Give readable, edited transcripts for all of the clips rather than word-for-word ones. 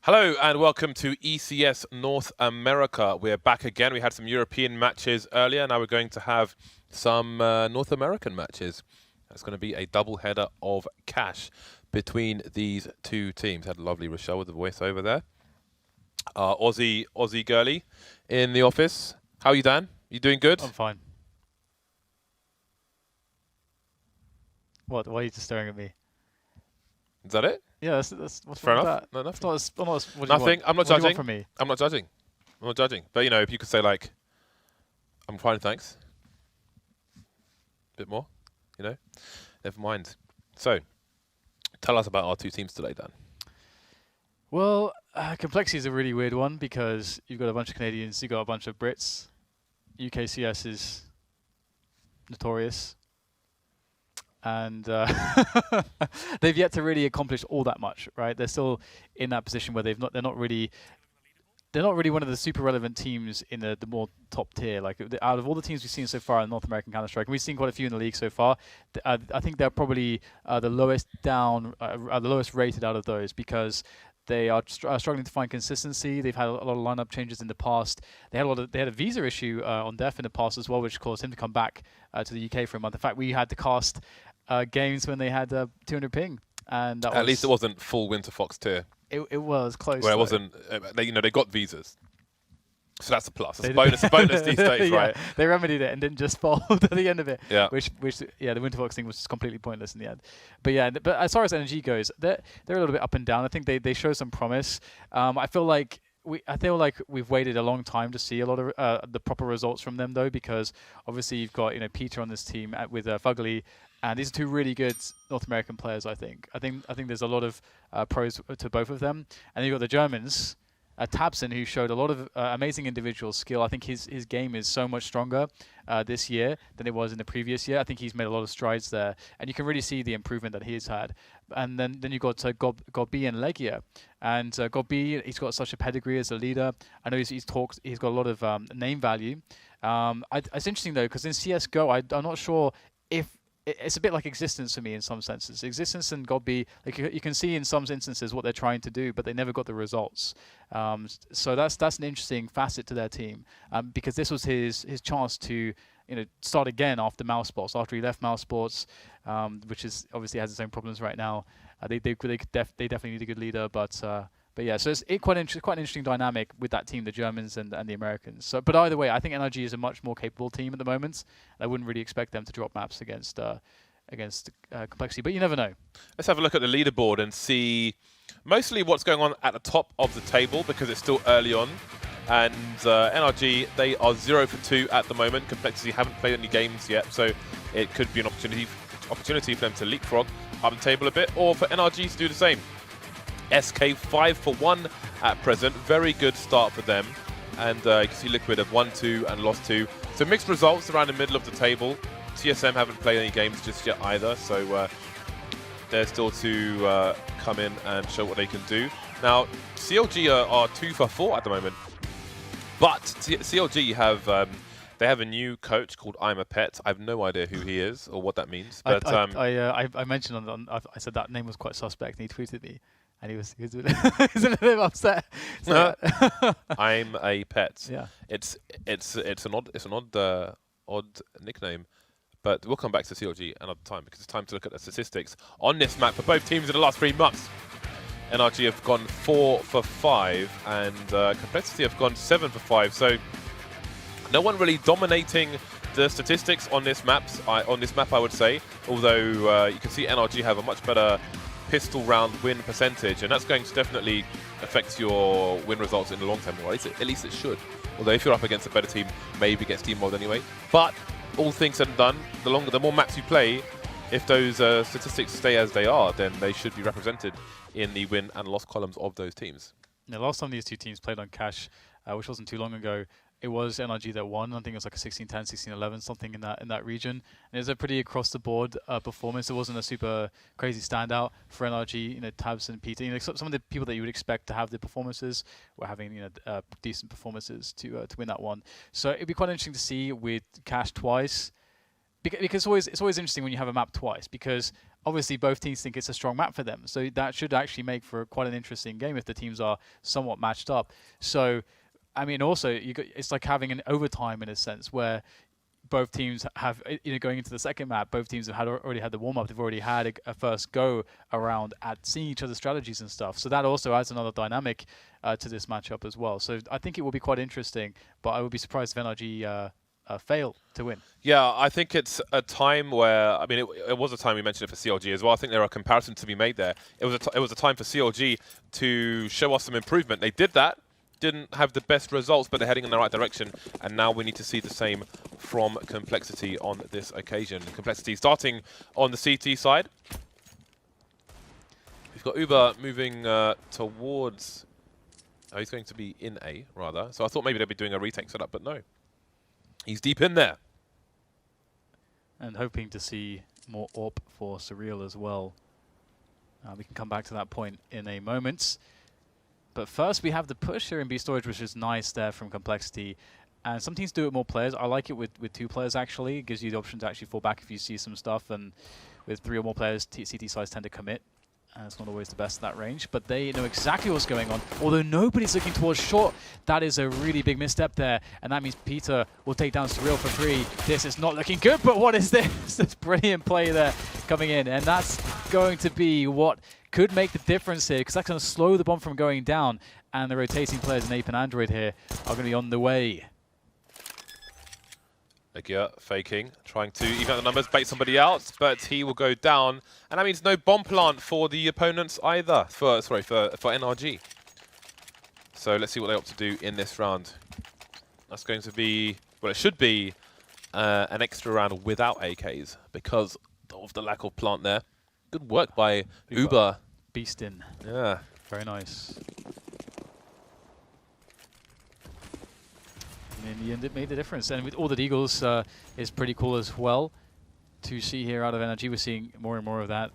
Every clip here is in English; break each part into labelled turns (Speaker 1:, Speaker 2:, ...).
Speaker 1: Hello and welcome to ECS North America. We're back again. We had some European matches earlier. Now we're going to have some North American matches. It's going to be a double header of cash between these two teams. Had a lovely Rochelle with the voice over there. Aussie girly in the office. How are you, Dan? You doing good?
Speaker 2: I'm fine. What? Why are you just staring at me?
Speaker 1: Is that it?
Speaker 2: Yeah, that's what's
Speaker 1: fair
Speaker 2: wrong
Speaker 1: enough.
Speaker 2: with that?
Speaker 1: No, nothing.
Speaker 2: What
Speaker 1: Nothing. I'm not
Speaker 2: what do you
Speaker 1: judging.
Speaker 2: want from me?
Speaker 1: I'm not judging. I'm not judging. But you know, if you could say like, "I'm fine, thanks." A bit more, you know. Never mind. So, tell us about our two teams today, Dan.
Speaker 2: Well, complexity is a really weird one because you've got a bunch of Canadians, you've got a bunch of Brits. UKCS is notorious. And they've yet to really accomplish all that much, right? They're still in that position where they're not really one of the super relevant teams in the more top tier. Like out of all the teams we've seen so far in North American Counter-Strike, and we've seen quite a few in the league so far. I think they're probably the lowest the lowest rated out of those because they are struggling to find consistency. They've had a lot of lineup changes in the past. They had a visa issue on dephh in the past as well, which caused him to come back to the UK for a month. In fact, we had to cast games when they had 200 ping, and that
Speaker 1: At least it wasn't full Winter Fox tier.
Speaker 2: It was close.
Speaker 1: Where it wasn't, they got visas. So that's a plus. It's a bonus these days,
Speaker 2: yeah,
Speaker 1: right?
Speaker 2: They remedied it and didn't just fold at the end of it.
Speaker 1: Yeah.
Speaker 2: Which the Winter Fox thing was just completely pointless in the end. But yeah, but as far as NRG goes, they're a little bit up and down. I think they show some promise. I feel like we've waited a long time to see a lot of the proper results from them though, because obviously you've got Peter on this team with FugLy. And these are two really good North American players, I think. I think there's a lot of pros to both of them. And then you've got the Germans, tabseN, who showed a lot of amazing individual skill. I think his game is so much stronger this year than it was in the previous year. I think he's made a lot of strides there. And you can really see the improvement that he's had. And then you've got GOB and LEGIJA. And GOB, he's got such a pedigree as a leader. I know he's got a lot of name value. It's interesting, though, because in CSGO, I'm not sure if it's a bit like Existence for me in some senses. Existence and GOB, like you can see in some instances what they're trying to do, but they never got the results. So that's an interesting facet to their team because this was his chance to start again after Mousesports, after he left Mousesports, which is obviously has its own problems right now. They definitely need a good leader, but yeah, so it's quite an interesting dynamic with that team, the Germans and the Americans. So, but either way, I think NRG is a much more capable team at the moment. I wouldn't really expect them to drop maps against complexity, but you never know.
Speaker 1: Let's have a look at the leaderboard and see mostly what's going on at the top of the table because it's still early on. And NRG, they are 0 for 2 at the moment. Complexity haven't played any games yet, so it could be an opportunity for them to leapfrog up the table a bit, or for NRG to do the same. SK 5 for 1 at present. Very good start for them. And you can see Liquid have won 2 and lost 2. So mixed results around the middle of the table. TSM haven't played any games just yet either. So they're still to come in and show what they can do. Now, CLG are 2 for 4 at the moment. But CLG have... they have a new coach called I'm a Pet. I have no idea who he is or what that means. But
Speaker 2: I mentioned I said that name was quite suspect, and he tweeted me. And he was a little bit upset. So
Speaker 1: I'm a Pet.
Speaker 2: Yeah.
Speaker 1: It's an odd nickname, but we'll come back to CLG another time because it's time to look at the statistics on this map for both teams in the last 3 months. NRG have gone 4 for 5, and Complexity have gone 7 for 5. So no one really dominating the statistics on this map. I would say, although you can see NRG have a much better pistol round win percentage, and that's going to definitely affect your win results in the long term. Or at least it should. Although if you're up against a better team, maybe get steamrolled anyway. But all things said and done, the more maps you play, if those statistics stay as they are, then they should be represented in the win and loss columns of those teams.
Speaker 2: The last time these two teams played on Cash, which wasn't too long ago, it was NRG that won. I think it was like a 16-10, 16-11, something in that region. And it was a pretty across-the-board performance. It wasn't a super crazy standout for NRG. tabseN, Peter, some of the people that you would expect to have the performances were having decent performances to win that one. So it'd be quite interesting to see with Cash twice. because it's always interesting when you have a map twice, because obviously both teams think it's a strong map for them. So that should actually make for quite an interesting game if the teams are somewhat matched up. So, I mean, also it's like having an overtime in a sense where both teams have, going into the second map, both teams have already had the warm-up. They've already had a first go around at seeing each other's strategies and stuff. So that also adds another dynamic to this matchup as well. So I think it will be quite interesting, but I would be surprised if NRG fail to win.
Speaker 1: Yeah, I think it's a time where, I mean, it was a time we mentioned it for CLG as well. I think there are comparisons to be made there. It was a time for CLG to show us some improvement. They did that. Didn't have the best results, but they're heading in the right direction. And now we need to see the same from Complexity on this occasion. Complexity starting on the CT side. We've got Uber moving towards... Oh, he's going to be in A, rather. So I thought maybe they'd be doing a retake setup, but no. He's deep in there.
Speaker 2: And hoping to see more AWP for Surreal as well. We can come back to that point in a moment. But first, we have the push here in B storage, which is nice there from Complexity. And some teams do it with more players. I like it with 2 players, actually. It gives you the option to actually fall back if you see some stuff. And with 3 or more players, CT sides tend to commit. It's not always the best at that range, but they know exactly what's going on. Although nobody's looking towards short, that is a really big misstep there. And that means Peter will take down Surreal for 3. This is not looking good, but what is this? This brilliant play there coming in. And that's going to be what could make the difference here, because that's going to slow the bomb from going down. And the rotating players in Ape and Android here are going to be on the way.
Speaker 1: LEGIJA faking, trying to even out the numbers, bait somebody out, but he will go down. And that means no bomb plant for the opponents either, for NRG. So let's see what they opt to do in this round. That's going to be, well, it should be an extra round without AKs because of the lack of plant there. Good work by Uber.
Speaker 2: Beast in.
Speaker 1: Yeah.
Speaker 2: Very nice. In the end, it made the difference. And with all the Eagles is pretty cool as well to see here out of NRG. We're seeing more and more of that.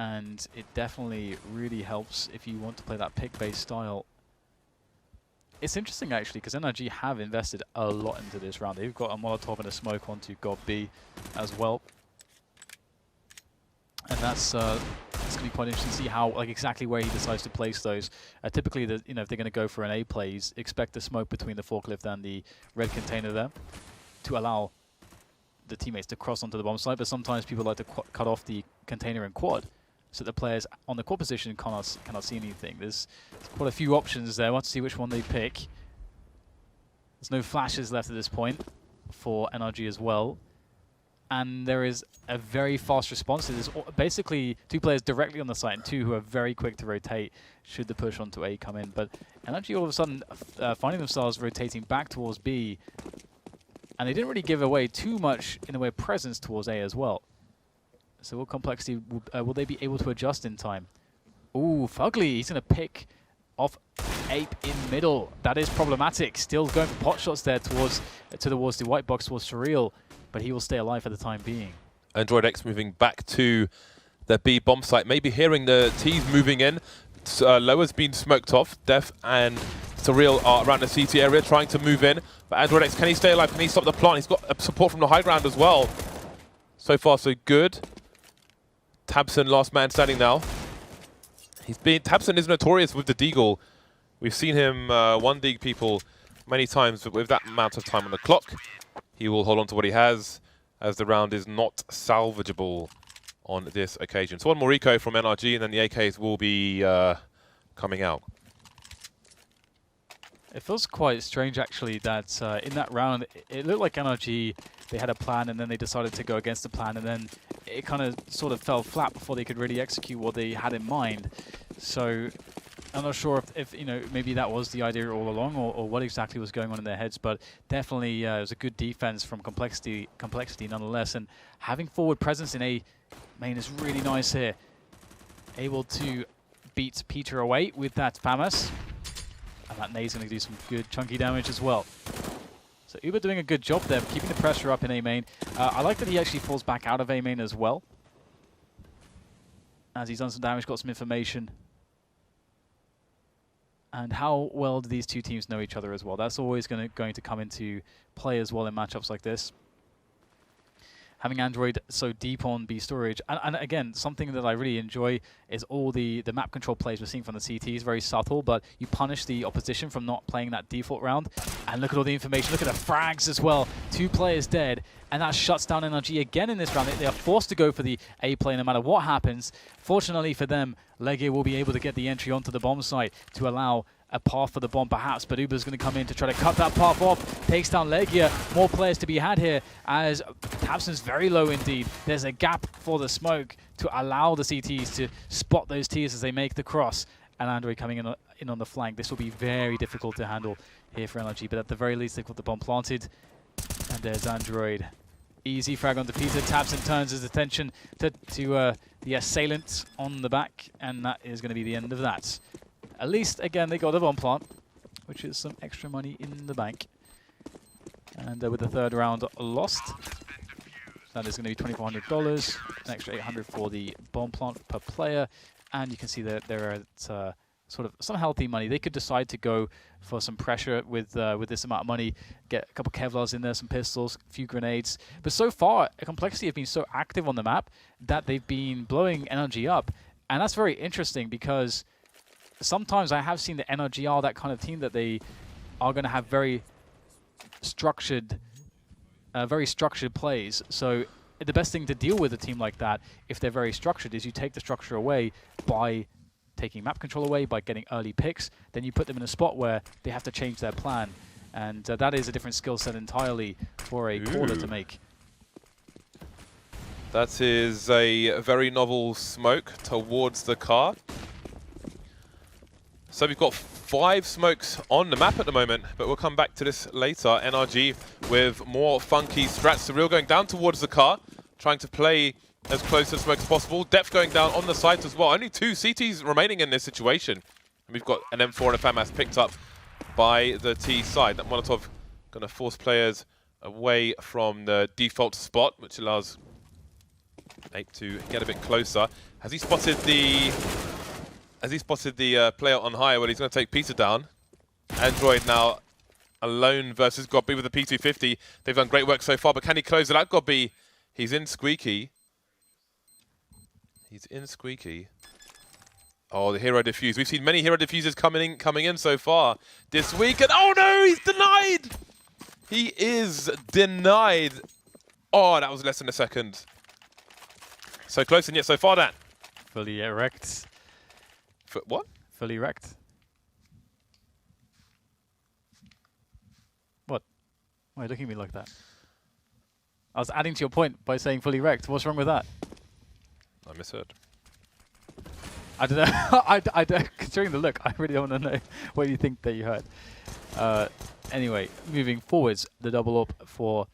Speaker 2: And it definitely really helps if you want to play that pick-based style. It's interesting, actually, because NRG have invested a lot into this round. They've got a Molotov and a smoke onto God B as well. And that's going to be quite interesting to see how, exactly where he decides to place those. Typically, if they're going to go for an A plays, expect the smoke between the forklift and the red container there to allow the teammates to cross onto the bomb site. But sometimes people like to cut off the container and quad, so the players on the quad position cannot see anything. There's quite a few options there. I want to see which one they pick. There's no flashes left at this point for NRG as well. And there is a very fast response. There's basically 2 players directly on the site and 2 who are very quick to rotate should the push onto A come in. But NRG all of a sudden finding themselves rotating back towards B. And they didn't really give away too much in the way of presence towards A as well. So will Complexity, will they be able to adjust in time? Ooh, FugLy, he's going to pick off Ape in middle. That is problematic. Still going for pot shots there towards the white box towards Surreal. But he will stay alive for the time being.
Speaker 1: Android X moving back to the B bomb site. Maybe hearing the T's moving in. Lower's been smoked off. dephh and Surreal are around the CT area trying to move in. But Android X, can he stay alive? Can he stop the plant? He's got support from the high ground as well. So far, so good. tabseN, last man standing now. tabseN is notorious with the deagle. We've seen him one dig people many times, but with that amount of time on the clock, he will hold on to what he has, as the round is not salvageable on this occasion. So one more eco from NRG, and then the AKs will be coming out.
Speaker 2: It feels quite strange, actually, that in that round, it looked like NRG, they had a plan, and then they decided to go against the plan, and then it kind of sort of fell flat before they could really execute what they had in mind. So I'm not sure if maybe that was the idea all along, or what exactly was going on in their heads, but definitely it was a good defense from Complexity nonetheless. And having forward presence in A main is really nice here. Able to beat Peter away with that FAMAS. And that nade's going to do some good chunky damage as well. So Uber doing a good job there, keeping the pressure up in A main. I like that he actually falls back out of A main as well, as he's done some damage, got some information. And how well do these 2 teams know each other as well? That's always going to come into play as well in matchups like this. having Android so deep on B storage. And again, something that I really enjoy is all the map control plays we're seeing from the CT is very subtle, but you punish the opposition from not playing that default round. And look at all the information. Look at the frags as well. 2 players dead. And that shuts down NRG again in this round. They are forced to go for the A play no matter what happens. Fortunately for them, LEGIJA will be able to get the entry onto the bomb site to allow a path for the bomb perhaps, but Uber's going to come in to try to cut that path off. Takes down LEGIJA. More players to be had here as tabseN's very low indeed. There's a gap for the smoke to allow the CTs to spot those Ts as they make the cross. And Android coming in on the flank. This will be very difficult to handle here for NRG, but at the very least they've got the bomb planted. And there's Android. Easy frag onto Peter. tabseN turns his attention to the assailant on the back, and that is going to be the end of that. At least, again, they got a bomb plant, which is some extra money in the bank. And with the 3rd round lost, that is going to be $2,400, an extra $800 for the bomb plant per player. And you can see that they're at sort of some healthy money. They could decide to go for some pressure with this amount of money, get a couple Kevlars in there, some pistols, a few grenades. But so far, Complexity have been so active on the map that they've been blowing NRG up. And that's very interesting because sometimes I have seen that NRG are that kind of team that they are going to have very structured plays. So the best thing to deal with a team like that, if they're very structured, is you take the structure away by taking map control away, by getting early picks. Then you put them in a spot where they have to change their plan. And that is a different skill set entirely for a caller to make.
Speaker 1: That is a very novel smoke towards the car. So we've got 5 smokes on the map at the moment, but we'll come back to this later. NRG with more funky strats. Surreal going down towards the car, trying to play as close to smoke as possible. dephh going down on the site as well. Only 2 CTs remaining in this situation. And we've got an M4 and a FAMAS picked up by the T side. That Molotov going to force players away from the default spot, which allows Ape to get a bit closer. Has he spotted the player on high? Well, he's going to take Peter down. Android now alone versus Godby with the P250. They've done great work so far, but can he close it out? Godby, he's in squeaky. He's in squeaky. Oh, the hero defuse. We've seen many hero diffusers coming in so far this week, and oh no, he's denied! He is denied. Oh, that was less than a second. So close and yet so far, Dan.
Speaker 2: Fully erect.
Speaker 1: What?
Speaker 2: Fully erect. What? Why are you looking at me like that? I was adding to your point by saying fully erect. What's wrong with that?
Speaker 1: I misheard.
Speaker 2: I don't know. I don't, considering the look, I really don't want to know what you think that you heard. Anyway, moving forwards, the double up for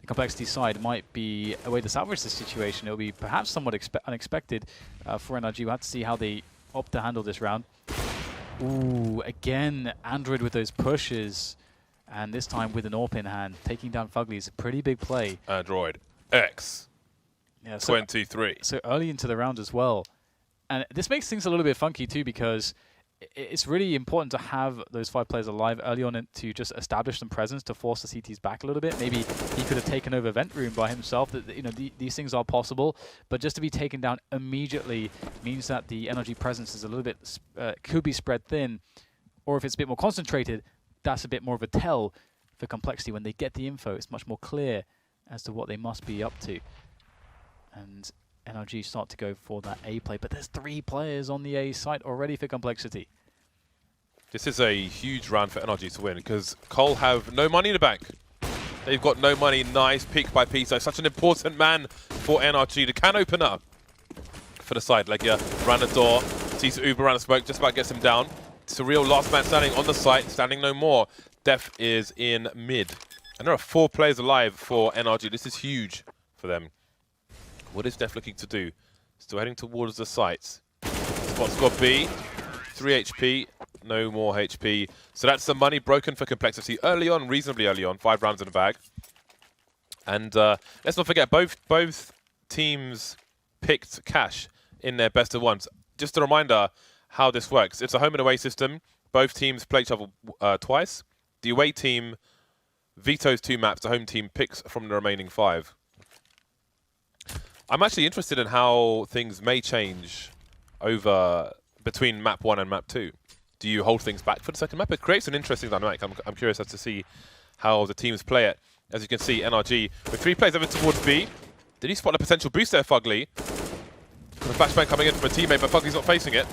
Speaker 2: the Complexity side might be a way to salvage this situation. It'll be perhaps somewhat unexpected for NRG. We'll have to see how they opt to handle this round. Ooh, again, Android with those pushes. And this time with an AWP in hand. Taking down FugLy is a pretty big play.
Speaker 1: Android X.
Speaker 2: Yeah, so
Speaker 1: 23.
Speaker 2: So early into the round as well. And this makes things a little bit funky too, because it's really important to have those 5 players alive early on to just establish some presence to force the CTs back a little bit. Maybe he could have taken over Vent Room by himself. That, you know, these things are possible, but just to be taken down immediately means that the energy presence is a little bit could be spread thin, or if it's a bit more concentrated, that's a bit more of a tell for Complexity. When they get the info, it's much more clear as to what they must be up to. And NRG start to go for that A play, but there's 3 players on the A site already for Complexity.
Speaker 1: This is a huge round for NRG to win because Cole have no money in the bank. They've got no money. Nice pick by Peter. Such an important man for NRG. The can opener for the side. LEGIJA ran the door. Sees Uber around the smoke. Just about gets him down. Surreal last man standing on the site. Standing no more. dephh is in mid. And there are 4 players alive for NRG. This is huge for them. What is dephh looking to do? Still heading towards the sites. Spot's got B. 3 HP. No more HP. So that's the money broken for Complexity early on, reasonably early on. 5 rounds in the bag. And let's not forget, both teams picked cash in their best of ones. Just a reminder how this works. It's a home and away system. Both teams play each other twice. The away team vetoes 2 maps. The home team picks from the remaining 5. I'm actually interested in how things may change over between map 1 and map 2. Do you hold things back for the second map? It creates an interesting dynamic. I'm curious as to see how the teams play it. As you can see, NRG with 3 players over towards B. Did he spot a potential boost there, FugLy? The flashbang coming in from a teammate, but FugLy's not facing it.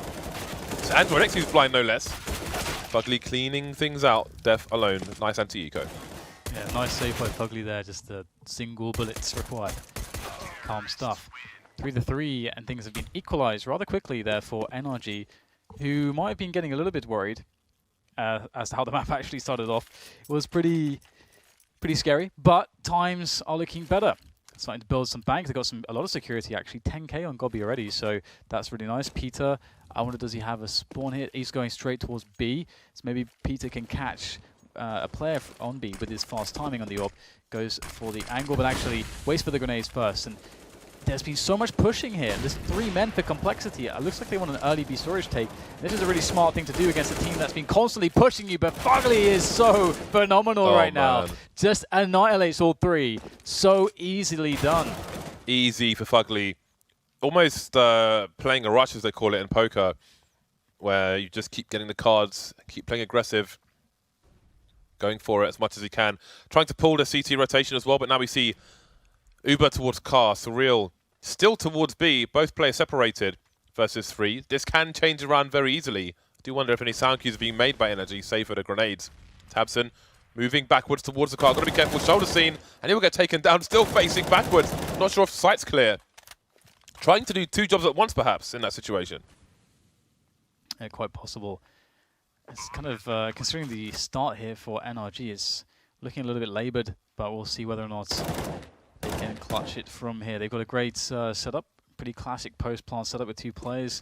Speaker 1: It's Android X who's blind, no less. FugLy cleaning things out. dephh alone. Nice anti-eco.
Speaker 2: Yeah, nice save by FugLy there. Just the single bullets required. Calm stuff. 3-3, and things have been equalized rather quickly there for NRG, who might have been getting a little bit worried as to how the map actually started off. It was pretty scary, but times are looking better. Starting to build some banks. They've got a lot of security actually. 10k on Gobby already, so that's really nice. Peter, I wonder, does he have a spawn hit? He's going straight towards B, so maybe Peter can catch a player on B with his fast timing on the AWP. Goes for the angle, but actually waits for the grenades first. And there's been so much pushing here. There's 3 men for complexity. It looks like they want an early B storage take. This is a really smart thing to do against a team that's been constantly pushing you, but FugLy is so phenomenal right now. Just annihilates all 3. So easily done.
Speaker 1: Easy for FugLy. Almost playing a rush, as they call it in poker, where you just keep getting the cards, keep playing aggressive, going for it as much as he can. Trying to pull the CT rotation as well, but now we see Uber towards Car, Surreal still towards B, both players separated versus 3. This can change around very easily. I do wonder if any sound cues are being made by NRG, save for the grenades. tabseN moving backwards towards the car. Got to be careful, shoulder scene, and he will get taken down, still facing backwards. Not sure if sight's clear. Trying to do 2 jobs at once, perhaps, in that situation.
Speaker 2: Yeah, quite possible. It's kind of, considering the start here for NRG, it's looking a little bit laboured, but we'll see whether or not they can clutch it from here. They've got a great setup, pretty classic post-plant setup with 2 players.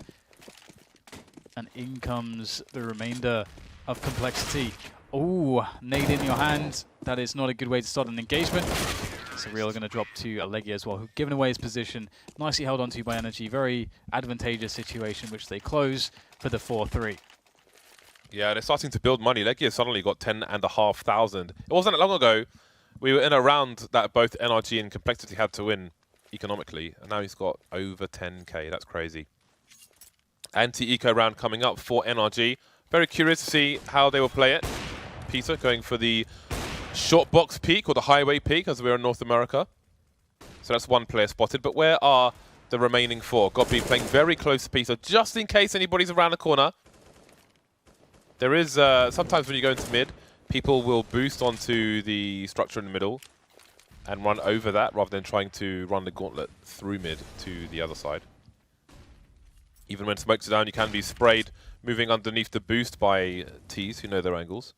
Speaker 2: And in comes the remainder of complexity. Oh, nade in your hand. That is not a good way to start an engagement. Surreal are going to drop to LEGIJA as well, who've given away his position. Nicely held onto by NRG. Very advantageous situation, which they close for the 4-3.
Speaker 1: Yeah, they're starting to build money. LEGIJA suddenly got 10,500. It wasn't that long ago. We were in a round that both NRG and Complexity had to win economically, and now he's got over 10k. That's crazy. Anti-eco round coming up for NRG. Very curious to see how they will play it. Peter going for the short box peak, or the highway peak, as we're in North America. So that's 1 player spotted, but where are the remaining 4? Gobby playing very close to Peter, just in case anybody's around the corner. There is, sometimes when you go into mid, people will boost onto the structure in the middle and run over that rather than trying to run the gauntlet through mid to the other side. Even when smokes are down, you can be sprayed moving underneath the boost by Ts who know their angles.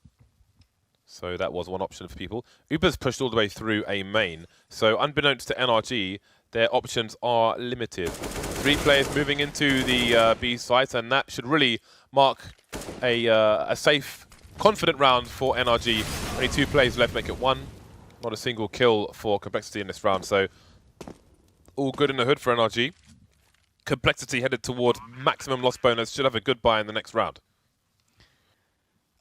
Speaker 1: So that was one option for people. Uber's pushed all the way through a main. So unbeknownst to NRG, their options are limited. 3 players moving into the B site, and that should really mark a safe, confident round for NRG. Only 2 players left, make it 1. Not a single kill for Complexity in this round. So all good in the hood for NRG. Complexity headed towards maximum loss bonus. Should have a good buy in the next round.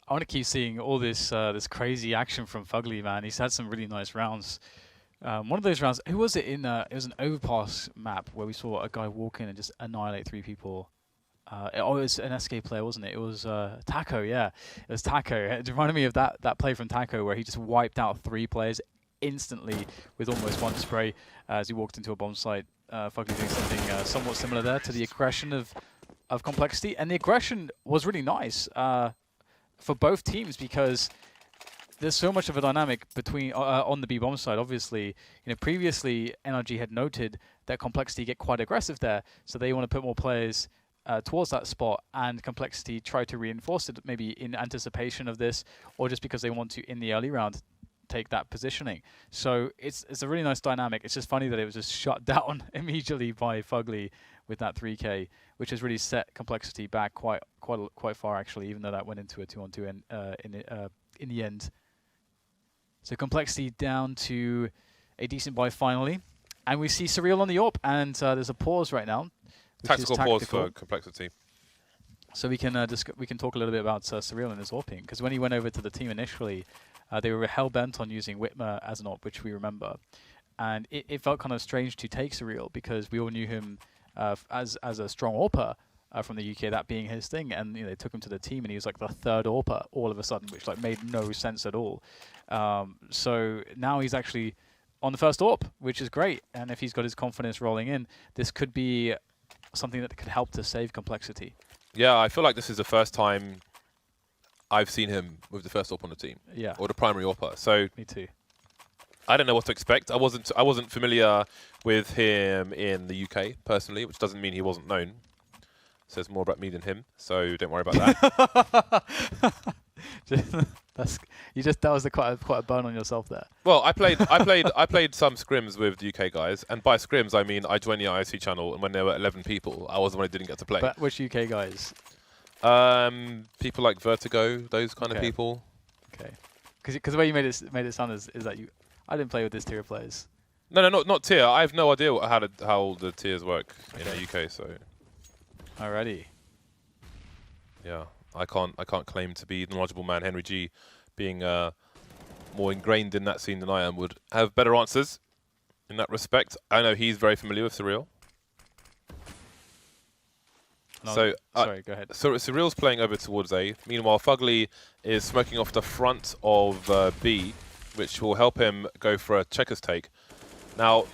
Speaker 2: I want to keep seeing all this this crazy action from FugLy, man. He's had some really nice rounds. One of those rounds, who was it in? It was an overpass map where we saw a guy walk in and just annihilate 3 people. It was an SK player, wasn't it? It was Taco, yeah. It was Taco. It reminded me of that play from Taco where he just wiped out 3 players instantly with almost 1 spray as he walked into a bomb site. FugLy doing something somewhat similar there to the aggression of Complexity. And the aggression was really nice for both teams because there's so much of a dynamic between on the B bomb side. Obviously, previously NRG had noted that Complexity get quite aggressive there, so they want to put more players towards that spot, and Complexity try to reinforce it maybe in anticipation of this, or just because they want to in the early round take that positioning. So it's a really nice dynamic. It's just funny that it was just shut down immediately by FugLy with that 3k, which has really set Complexity back quite far actually, even though that went into a 2-on-2 in the end. So Complexity down to a decent buy finally, and we see Surreal on the AWP, and there's a pause right now.
Speaker 1: Tactical pause for Complexity.
Speaker 2: So we can talk a little bit about Surreal and his AWPing, because when he went over to the team initially, they were hell bent on using Whitmer as an AWP, which we remember. and it felt kind of strange to take Surreal because we all knew him as a strong AWPer from the UK, that being his thing, and they took him to the team, and he was like the third AWPer all of a sudden, which like made no sense at all. So now he's actually on the first AWP, which is great, and if he's got his confidence rolling in, this could be something that could help to save Complexity.
Speaker 1: Yeah, I feel like this is the first time I've seen him with the first AWP on the team.
Speaker 2: Yeah.
Speaker 1: Or the primary AWPer. So
Speaker 2: Me too.
Speaker 1: I don't know what to expect. I wasn't familiar with him in the UK personally, which doesn't mean he wasn't known. Says more about me than him, so don't worry about that.
Speaker 2: That was quite a burn on yourself there.
Speaker 1: Well, I played some scrims with the UK guys, and by scrims I mean I joined the IOC channel, and when there were 11 people, I was the one who didn't get to play.
Speaker 2: But which UK guys?
Speaker 1: People like Vertigo, those kind of people.
Speaker 2: Okay. Because the way you made it sound is that I didn't play with this tier of players.
Speaker 1: No, not tier. I have no idea how the tiers work in the UK. So.
Speaker 2: Alrighty.
Speaker 1: Yeah, I can't claim to be the knowledgeable man. Henry G, being more ingrained in that scene than I am, would have better answers in that respect. I know he's very familiar with Surreal.
Speaker 2: No,
Speaker 1: so
Speaker 2: sorry, go ahead.
Speaker 1: So Surreal's playing over towards A. Meanwhile, FugLy is smoking off the front of B, which will help him go for a checkers take. Now,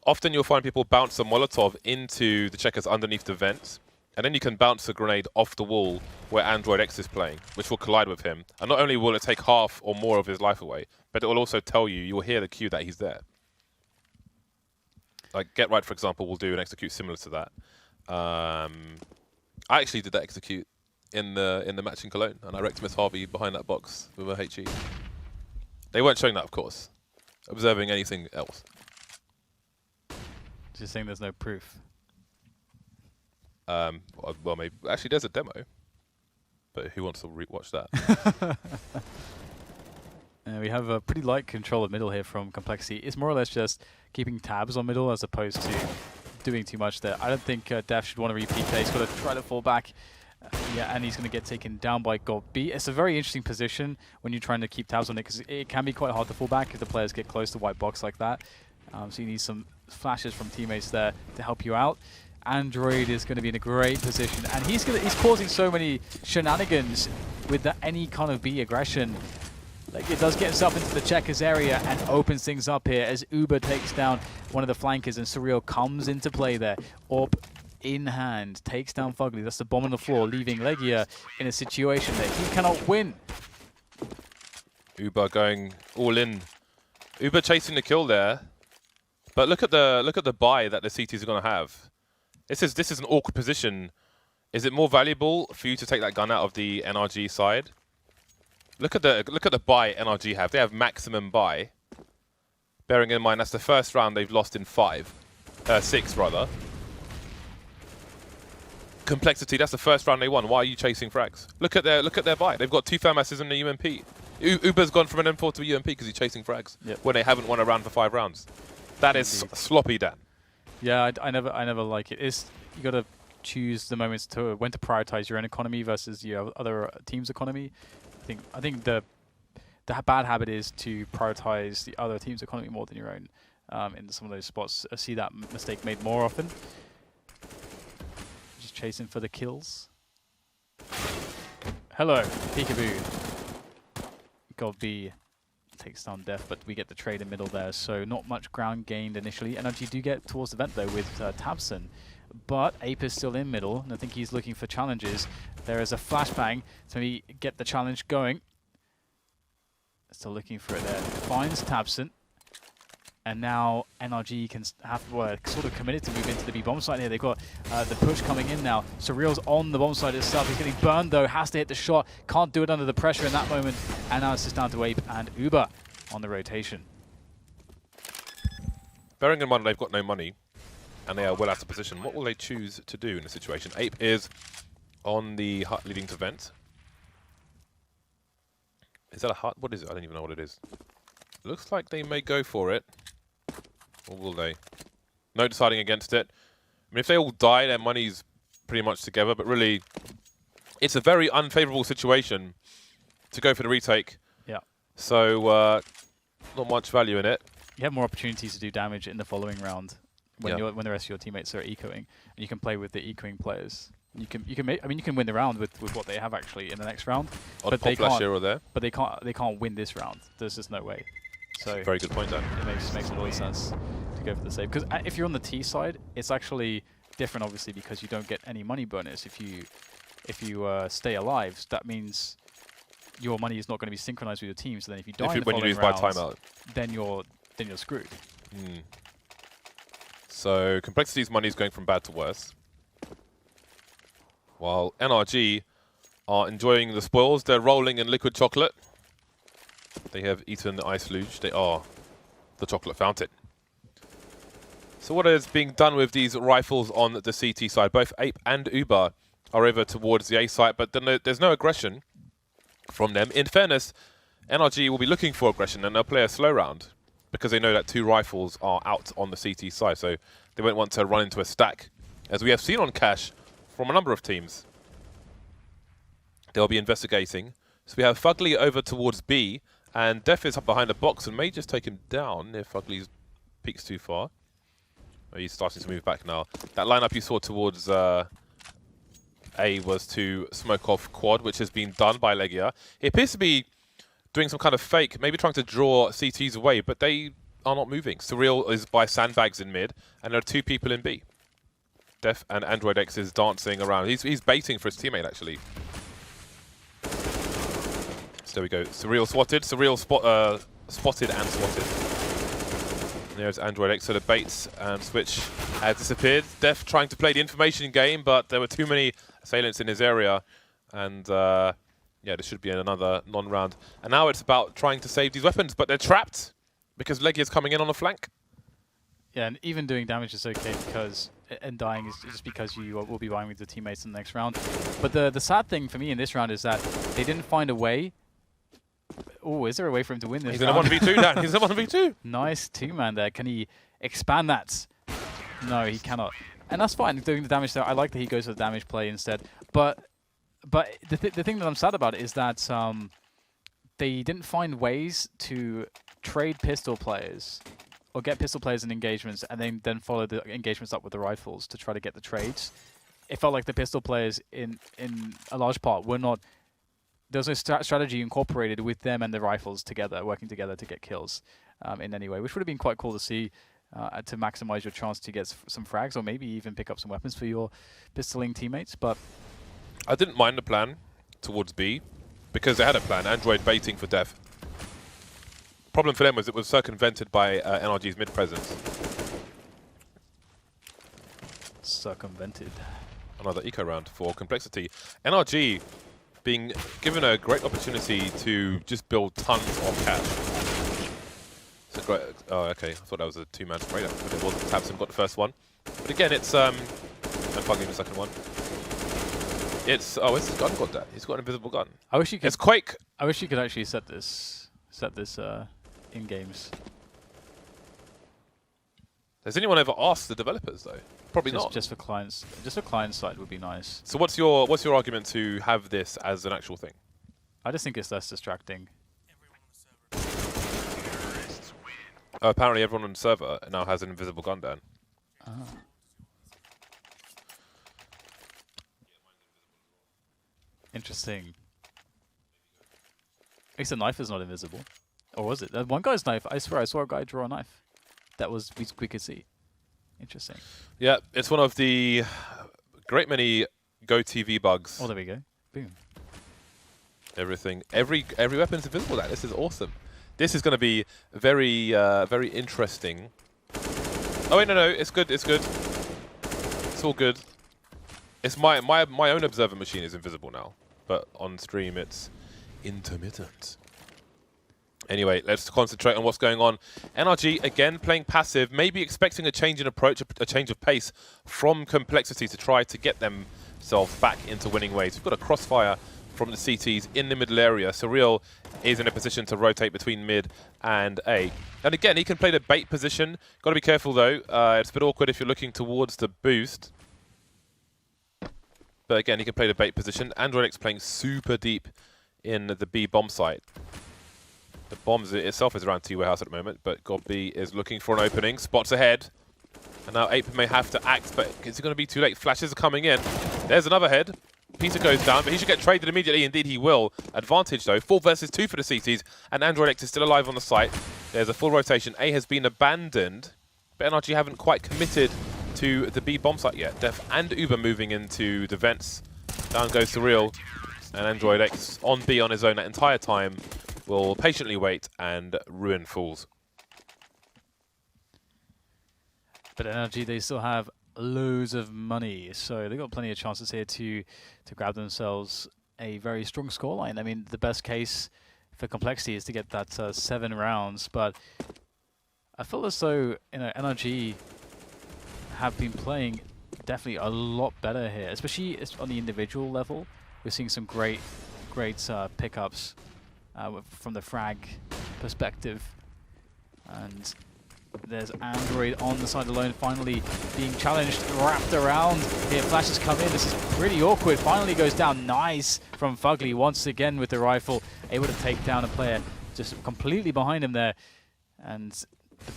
Speaker 1: often you'll find people bounce a Molotov into the checkers underneath the vent, and then you can bounce a grenade off the wall where Android X is playing, which will collide with him. And not only will it take half or more of his life away, but it will also tell you will hear the cue that he's there. Like Get Right, for example, will do an execute similar to that. I actually did that execute in the match in Cologne, and I wrecked Miss Harvey behind that box with a HE. They weren't showing that, of course. Observing anything else.
Speaker 2: Just saying there's no proof.
Speaker 1: Well, maybe. Actually, there's a demo. But who wants to watch that?
Speaker 2: We have a pretty light control of middle here from Complexity. It's more or less just keeping tabs on middle as opposed to doing too much there. I don't think dephh should want to repeat there. He's got to try to fall back. Yeah, and he's going to get taken down by GoldB. It's a very interesting position when you're trying to keep tabs on it, because it can be quite hard to fall back if the players get close to white box like that. So you need some flashes from teammates there to help you out. Android is going to be in a great position, and he's causing so many shenanigans with any kind of B aggression. Like, it does get himself into the checkers area and opens things up here as Uber takes down one of the flankers, and Surreal comes into play there. AWP in hand, takes down FugLy. That's the bomb on the floor, leaving LEGIJA in a situation that he cannot win.
Speaker 1: Uber going all in. Uber chasing the kill there, but look at the buy that the CTs are going to have. This is an awkward position. Is it more valuable for you to take that gun out of the NRG side? Look at the buy NRG have. They have maximum buy. Bearing in mind that's the first round they've lost in 6 rather. Complexity, that's the first round they won. Why are you chasing frags? Look at their buy. They've got 2 Thermases and a UMP. Uber's gone from an M4 to a UMP because he's chasing frags when they haven't won a round for 5 rounds. That is sloppy, Dan. I
Speaker 2: never like it. You got to choose the moments to when to prioritize your own economy versus your other team's economy. I think the bad habit is to prioritize the other team's economy more than your own. In some of those spots, I see that mistake made more often. Just chasing for the kills. Hello, peekaboo. GoldB takes down dephh, but we get the trade in middle there, so not much ground gained initially. NRG do get towards the vent though with tabseN, but Ape is still in middle, and I think he's looking for challenges. There is a flashbang to maybe get the challenge going. Still looking for it there. Finds tabseN, and now NRG can sort of committed to move into the B bomb site here. They've got the push coming in now. Surreal's on the bomb site itself. He's getting burned though, has to hit the shot. Can't do it under the pressure in that moment. And now it's just down to Ape and Uber on the rotation.
Speaker 1: Bearing in mind they've got no money and they are well out of position, what will they choose to do in this situation? Ape is on the hut leading to vent. Is that a hut? What is it? I don't even know what it is. Looks like they may go for it. Or will they? No deciding against it. I mean, if they all die, their money's pretty much together, but really, it's a very unfavorable situation to go for the retake.
Speaker 2: Yeah.
Speaker 1: So, not much value in it.
Speaker 2: you have more opportunities to do damage in the following round when when the rest of your teammates are ecoing, and you can play with the ecoing players. You can win the round with what they have actually in the next round.
Speaker 1: Odd pop flash here or there.
Speaker 2: But they can't win this round. There's just no way. So
Speaker 1: very good point, Dan.
Speaker 2: It makes a lot of sense to go for the save, because if you're on the T side, it's actually different, obviously, because you don't get any money bonus if you stay alive. So that means your money is not going to be synchronized with your team. So then if you die in the following rounds, then you're screwed.
Speaker 1: So Complexity's money is going from bad to worse, while NRG are enjoying the spoils. They're rolling in liquid chocolate. They have eaten the ice luge. They are the chocolate fountain. So what is being done with these rifles on the CT side? Both Ape and Uber are over towards the A site, but then there's no aggression from them. In fairness, NRG will be looking for aggression, and they'll play a slow round because they know that 2 rifles are out on the CT side, so they won't want to run into a stack, as we have seen on Cash from a number of teams. They'll be investigating. So we have FugLy over towards B, and dephh is up behind the box and may just take him down if FugLy peeks too far. Oh, he's starting to move back now. That lineup you saw towards A was to smoke off quad, which has been done by LEGIJA. He appears to be doing some kind of fake, maybe trying to draw CTs away, but they are not moving. Surreal is by sandbags in mid, and there are 2 people in B. dephh and Android X is dancing around. He's baiting for his teammate, actually. So there we go. Surreal swatted. Surreal spotted and swatted. And there's Android X. So the baits and switch has disappeared. dephh trying to play the information game, but there were too many assailants in his area. And yeah, there should be another non-round. And now it's about trying to save these weapons, but they're trapped because LEGIJA is coming in on the flank.
Speaker 2: Yeah, and even doing damage is okay because, and dying is just because you will be vying with your teammates in the next round. But the sad thing for me in this round is that they didn't find a way. Oh, is there a way for him to win this round?
Speaker 1: He's in a 1v2, Dan. He's in a 1v2.
Speaker 2: Nice 2-man there. Can he expand that? No, he cannot. And that's fine, doing the damage there. I like that he goes for the damage play instead. But the thing that I'm sad about is that they didn't find ways to trade pistol players or get pistol players in engagements and then follow the engagements up with the rifles to try to get the trades. It felt like the pistol players in a large part were not... There was no strategy incorporated with them and the rifles together, working together to get kills in any way, which would have been quite cool to see to maximize your chance to get some frags or maybe even pick up some weapons for your pistoling teammates. But
Speaker 1: I didn't mind the plan towards B because they had a plan, Android baiting for dephh. Problem for them was it was circumvented by NRG's mid presence.
Speaker 2: Circumvented.
Speaker 1: Another eco round for Complexity. NRG being given a great opportunity to just build tons of cash. It's a great, oh, okay. I thought that was a 2-man spray down, but it wasn't. tabseN got the first one. But again, it's and FugLy the second one. It's where's his gun got that? He's got an invisible gun.
Speaker 2: I wish you could.
Speaker 1: It's Quake.
Speaker 2: I wish you could actually set this in games.
Speaker 1: Has anyone ever asked the developers though? Probably not.
Speaker 2: Just for clients. Just for client side would be nice.
Speaker 1: So what's your argument to have this as an actual thing?
Speaker 2: I just think it's less distracting.
Speaker 1: Apparently everyone on the server now has an invisible gun, Dan.
Speaker 2: Ah. Interesting. At least the knife is not invisible. Or was it? That one guy's knife, I swear I saw a guy draw a knife. That was, we could see. Interesting.
Speaker 1: Yeah, it's one of the great many Go TV bugs.
Speaker 2: Oh, there we go. Boom.
Speaker 1: Everything, every weapon's invisible. This is awesome. This is going to be very, very interesting. Oh wait, no, it's good. It's good. It's all good. It's my own observer machine is invisible now, but on stream it's intermittent. Anyway, let's concentrate on what's going on. NRG, again, playing passive, maybe expecting a change in approach, a change of pace from Complexity to try to get themselves back into winning ways. We've got a crossfire from the CTs in the middle area. Surreal is in a position to rotate between mid and A. And again, he can play the bait position. Got to be careful, though. It's a bit awkward if you're looking towards the boost. But again, he can play the bait position. Android X playing super deep in the B bomb site. The bombs itself is around T warehouse at the moment, but Godby is looking for an opening. Spots ahead. And now Ape may have to act, but is it going to be too late? Flashes are coming in. There's another head. Peter goes down, but he should get traded immediately. Indeed, he will. Advantage, though. 4 versus 2 for the CTs, and Android X is still alive on the site. There's a full rotation. A has been abandoned, but NRG haven't quite committed to the B bomb site yet. dephh and Uber moving into the vents. Down goes Surreal, and Android X on B on his own that entire time will patiently wait and ruin fools.
Speaker 2: But NRG, they still have loads of money, so they've got plenty of chances here to grab themselves a very strong scoreline. I mean, the best case for Complexity is to get that 7 rounds, but I feel as though NRG have been playing definitely a lot better here, especially on the individual level. We're seeing some great pickups from the frag perspective, and there's Android on the side alone, finally being challenged, wrapped around. Here, flashes come in. This is pretty awkward. Finally goes down. Nice from FugLy once again with the rifle, able to take down a player just completely behind him there. And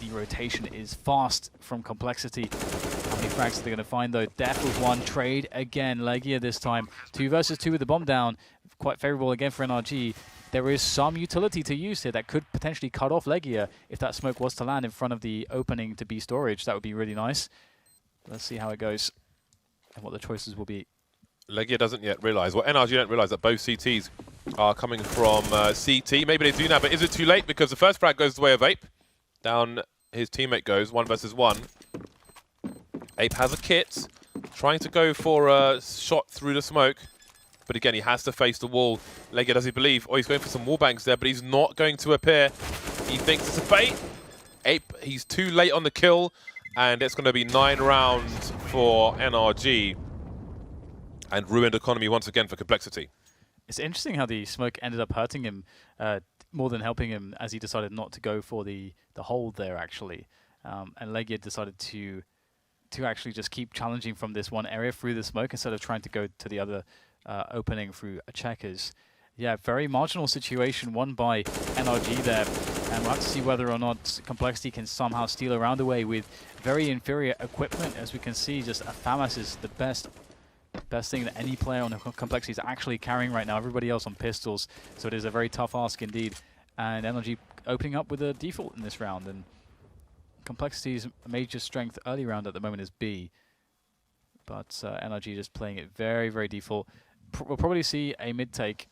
Speaker 2: the rotation is fast from Complexity. How many frags are they going to find though? dephh with 1 trade again. LEGIJA this time. 2 versus 2 with the bomb down. Quite favorable again for NRG. There is some utility to use here that could potentially cut off LEGIJA if that smoke was to land in front of the opening to B storage. That would be really nice. Let's see how it goes and what the choices will be.
Speaker 1: LEGIJA doesn't yet realise, well, NRG don't realise that both CTs are coming from CT. Maybe they do now, but is it too late? Because the first frag goes the way of Ape. Down his teammate goes, 1 versus 1. Ape has a kit, trying to go for a shot through the smoke. But again, he has to face the wall. LEGIJA, does he believe? Oh, he's going for some wall bangs there, but he's not going to appear. He thinks it's a bait. Ape, he's too late on the kill, and it's going to be 9 rounds for NRG. And ruined economy once again for Complexity.
Speaker 2: It's interesting how the smoke ended up hurting him more than helping him, as he decided not to go for the hold there, actually. And LEGIJA decided to actually just keep challenging from this one area through the smoke instead of trying to go to the other opening through checkers. Yeah, very marginal situation won by NRG there, and we'll have to see whether or not Complexity can somehow steal around away with very inferior equipment. As we can see, just a FAMAS is the best thing that any player on the Complexity is actually carrying right now. Everybody else on pistols, so it is a very tough ask indeed. And NRG opening up with a default in this round, and Complexity's major strength early round at the moment is B, but NRG just playing it very, very default. We'll probably see a mid-take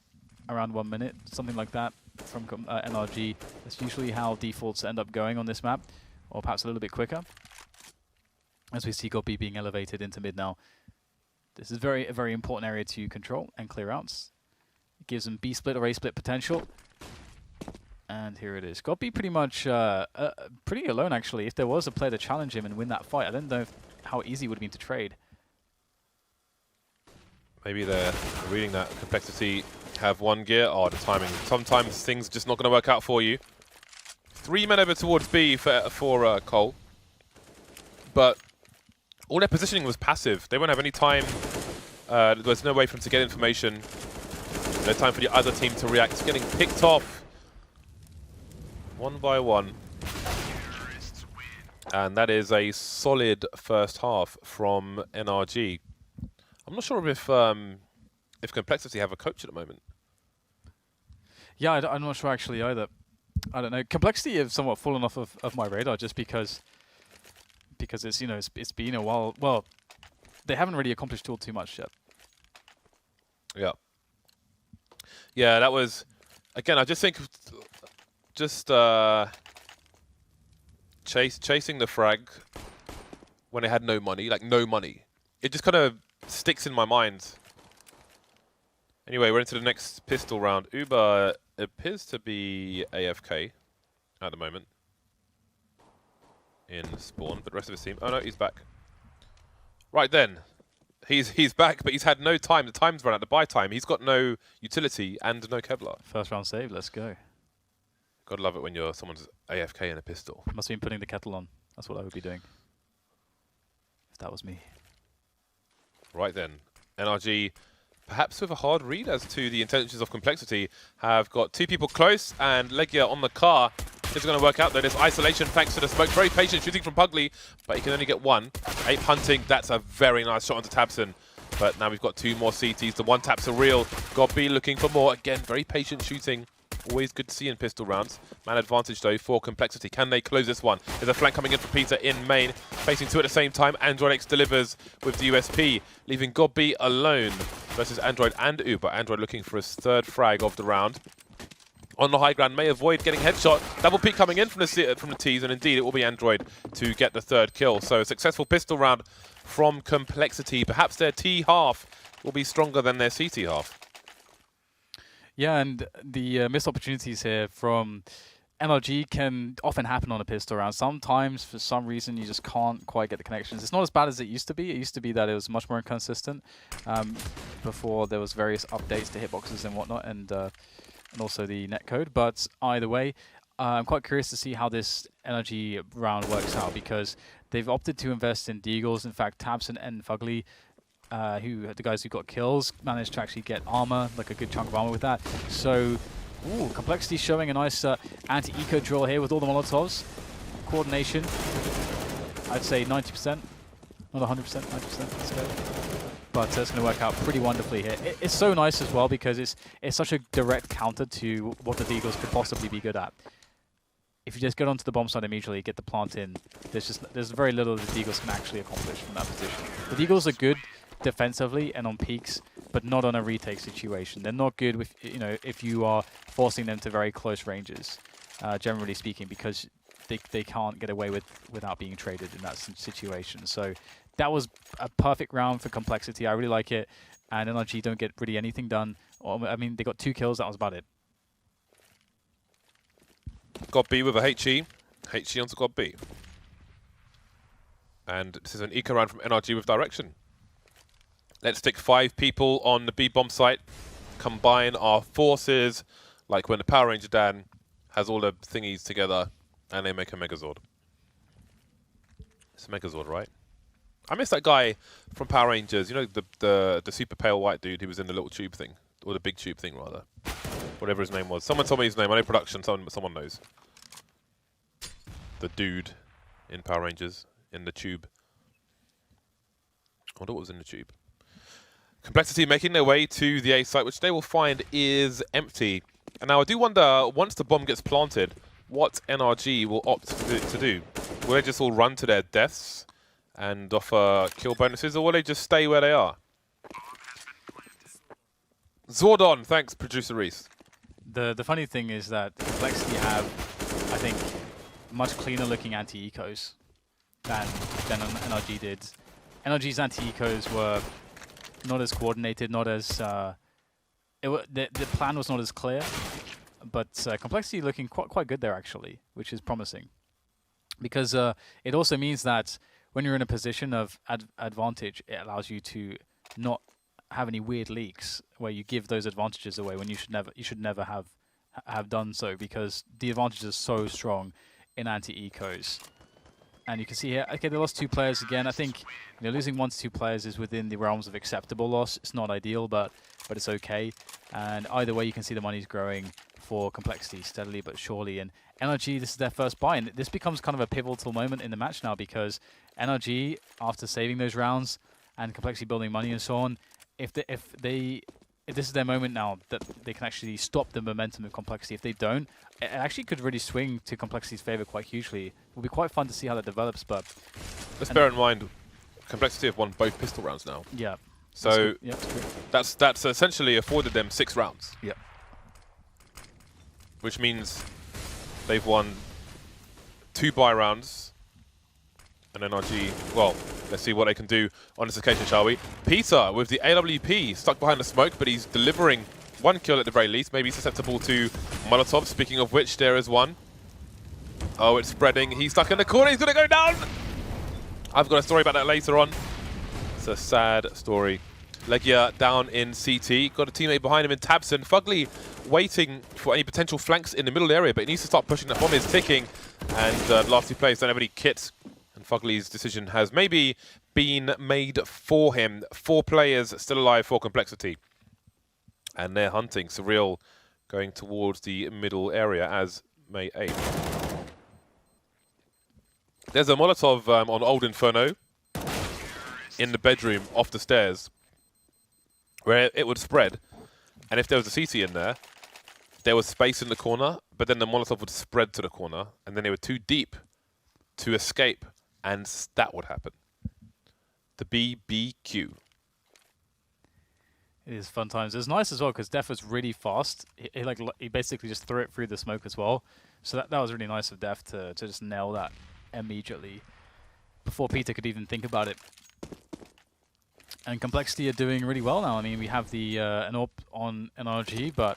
Speaker 2: around 1 minute, something like that from NRG. That's usually how defaults end up going on this map, or perhaps a little bit quicker. As we see Godby being elevated into mid now. This is a very important area to control and clear out. It gives them B-split or A-split potential. And here it is. Godby pretty much pretty alone, actually. If there was a player to challenge him and win that fight, I don't know how easy it would have been to trade.
Speaker 1: Maybe they're reading that Complexity have 1 gear. Oh, the timing. Sometimes things just not going to work out for you. 3 men over towards B for Cole. But all their positioning was passive. They won't have any time. There was no way for them to get information. No time for the other team to react. It's getting picked off 1 by 1. And that is a solid first half from NRG. I'm not sure if Complexity have a coach at the moment.
Speaker 2: Yeah, I'm not sure actually either. I don't know. Complexity have somewhat fallen off of my radar just because it's it's been a while. Well, they haven't really accomplished all too much yet.
Speaker 1: Yeah. Yeah, that was again. I just think chasing the frag when they had no money, like no money. It just kind of sticks in my mind. Anyway, we're into the next pistol round. Uber appears to be AFK at the moment in spawn, but the rest of his team. Oh no, he's back. Right then, he's back, but he's had no time. The time's run out. The buy time. He's got no utility and no Kevlar.
Speaker 2: First round save. Let's go.
Speaker 1: Gotta love it when someone's AFK in a pistol.
Speaker 2: Must have been putting the kettle on. That's what I would be doing if that was me.
Speaker 1: Right then, NRG perhaps with a hard read as to the intentions of Complexity, have got 2 people close, and LEGIJA on the car is going to work out, though. There's isolation thanks to the smoke. Very patient shooting from FugLy, but he can only get 1. Ape hunting, that's a very nice shot onto tabseN. But now we've got 2 more CTs. The one tap Surreal. Gobi looking for more. Again, very patient shooting. Always good to see in pistol rounds. Man advantage, though, for Complexity. Can they close this one? There's a flank coming in for Peter in main. Facing 2 at the same time. Android X delivers with the USP, leaving Gobi alone versus Android and Uber. Android looking for his 3rd frag of the round. On the high ground, may avoid getting headshot. Double peek coming in from the T's, and indeed it will be Android to get the 3rd kill. So a successful pistol round from Complexity. Perhaps their T half will be stronger than their CT half.
Speaker 2: Yeah, and the missed opportunities here from NRG can often happen on a pistol round. Sometimes, for some reason, you just can't quite get the connections. It's not as bad as it used to be. It used to be that it was much more inconsistent before there was various updates to hitboxes and whatnot, and also the netcode. But either way, I'm quite curious to see how this NRG round works out, because they've opted to invest in deagles. In fact, tabseN and FugLy, the guys who got kills, managed to actually get armor, like a good chunk of armor with that. So, ooh, Complexity showing a nice anti-eco drill here with all the Molotovs. Coordination, I'd say 90%, not 100%, 90%, let's go. But it's going to work out pretty wonderfully here. It's so nice as well, because it's such a direct counter to what the deagles could possibly be good at. If you just get onto the bomb side immediately, get the plant in, there's very little the deagles can actually accomplish from that position. The deagles are good defensively and on peaks, but not on a retake situation. They're not good with, if you are forcing them to very close ranges, generally speaking, because they can't get away without being traded in that situation. So that was a perfect round for Complexity. I really like it, and NRG don't get really anything done. I mean, they got 2 kills. That was about it.
Speaker 1: Got B with a HE. HE onto God B. And this is an eco round from NRG with direction. Let's stick 5 people on the B bomb site. Combine our forces, like when the Power Ranger Dan has all the thingies together, and they make a Megazord. It's a Megazord, right? I miss that guy from Power Rangers. You know, the super pale white dude who was in the little tube thing, or the big tube thing rather. Whatever his name was. Someone told me his name. I know production. Someone knows. The dude in Power Rangers in the tube. I wonder what was in the tube. Complexity making their way to the A site, which they will find is empty. And now I do wonder, once the bomb gets planted, what NRG will opt to do. Will they just all run to their deaths and offer kill bonuses, or will they just stay where they are? Zordon, thanks, producer Reese.
Speaker 2: The funny thing is that Complexity have, I think, much cleaner looking anti-ecos than NRG did. NRG's anti-ecos were not as coordinated, not as the plan was not as clear, but Complexity looking quite good there actually, which is promising, because it also means that when you're in a position of advantage, it allows you to not have any weird leaks where you give those advantages away when you should never have done so, because the advantage is so strong in anti-ecos. And you can see here, okay, they lost 2 players again. I think losing 1 to 2 players is within the realms of acceptable loss. It's not ideal, but it's okay. And either way, you can see the money's growing for Complexity steadily but surely. And NRG, this is their first buy, and this becomes kind of a pivotal moment in the match now, because NRG, after saving those rounds and Complexity building money and so on, if this is their moment now that they can actually stop the momentum of Complexity. If they don't, it actually could really swing to Complexity's favor quite hugely. It will be quite fun to see how that develops,
Speaker 1: let's bear in mind, Complexity have won both pistol rounds now.
Speaker 2: Yeah.
Speaker 1: So
Speaker 2: that's
Speaker 1: that's essentially afforded them 6 rounds.
Speaker 2: Yeah.
Speaker 1: Which means they've won 2 buy rounds. And NRG, well, let's see what they can do on this occasion, shall we? Peter with the AWP stuck behind the smoke, but he's delivering 1 kill at the very least. Maybe susceptible to Molotov. Speaking of which, there is one. Oh, it's spreading. He's stuck in the corner. He's going to go down. I've got a story about that later on. It's a sad story. LEGIJA down in CT. Got a teammate behind him in tabseN. FugLy waiting for any potential flanks in the middle area, but he needs to start pushing. That bomb is ticking. And the last 2 players don't have any kits. And FugLy's decision has maybe been made for him. 4 players still alive for Complexity. And they're hunting. Surreal going towards the middle area, as may APE. There's a Molotov on Old Inferno in the bedroom off the stairs where it would spread. And if there was a CC in there was space in the corner, but then the Molotov would spread to the corner, and then they were too deep to escape, and that would happen. The BBQ.
Speaker 2: It is fun times. It was nice as well because dephh was really fast. He basically just threw it through the smoke as well. So that was really nice of dephh to just nail that immediately before Peter could even think about it. And Complexity are doing really well now. I mean, we have the an AWP on NRG,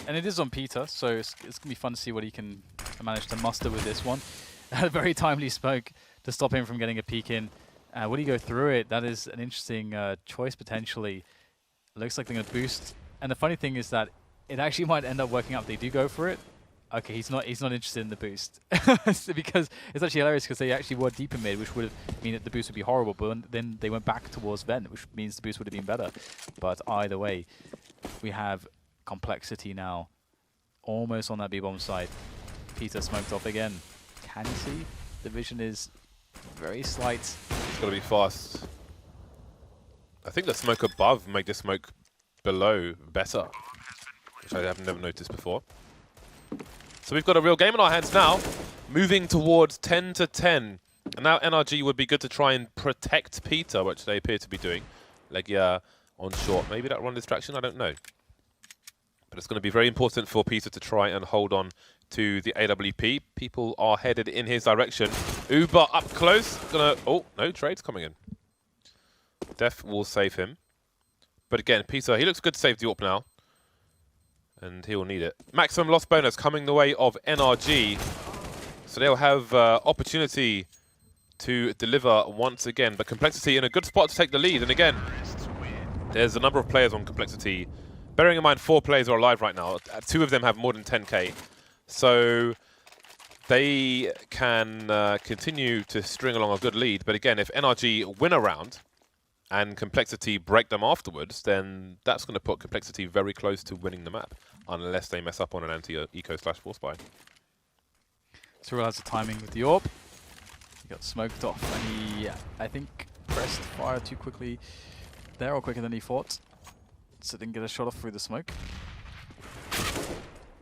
Speaker 2: and it is on Peter, so it's going to be fun to see what he can manage to muster with this one. A very timely smoke to stop him from getting a peek in. Would he go through it? That is an interesting choice potentially. Looks like they're going to boost. And the funny thing is that it actually might end up working out if they do go for it. Okay, he's not interested in the boost. Because it's actually hilarious because they actually were deep in mid, which would mean that the boost would be horrible, but then they went back towards vent, which means the boost would have been better. But either way, we have Complexity now almost on that B-bomb side. Peter smoked off again. Can you see? The vision is very slight.
Speaker 1: It's got to be fast. I think the smoke above make the smoke below better, which I have never noticed before. So we've got a real game in our hands now, moving towards 10-10. And now NRG would be good to try and protect Peter, which they appear to be doing. LEGIJA on short. Maybe that run distraction, I don't know. But it's going to be very important for Peter to try and hold on to the AWP. People are headed in his direction. Uber up close. Oh, no trades coming in. dephh will save him. But again, Peter, he looks good to save the AWP now. And he will need it. Maximum loss bonus coming the way of NRG. So they'll have opportunity to deliver once again. But Complexity in a good spot to take the lead. And again, there's a number of players on Complexity. Bearing in mind 4 players are alive right now. 2 of them have more than 10k. So they can continue to string along a good lead. But again, if NRG win a round and Complexity break them afterwards, then that's going to put Complexity very close to winning the map, unless they mess up on an anti-eco/force buy.
Speaker 2: Surreal has the timing with the AWP. He got smoked off, and he, I think, pressed fire too quickly there, or quicker than he thought. So didn't get a shot off through the smoke.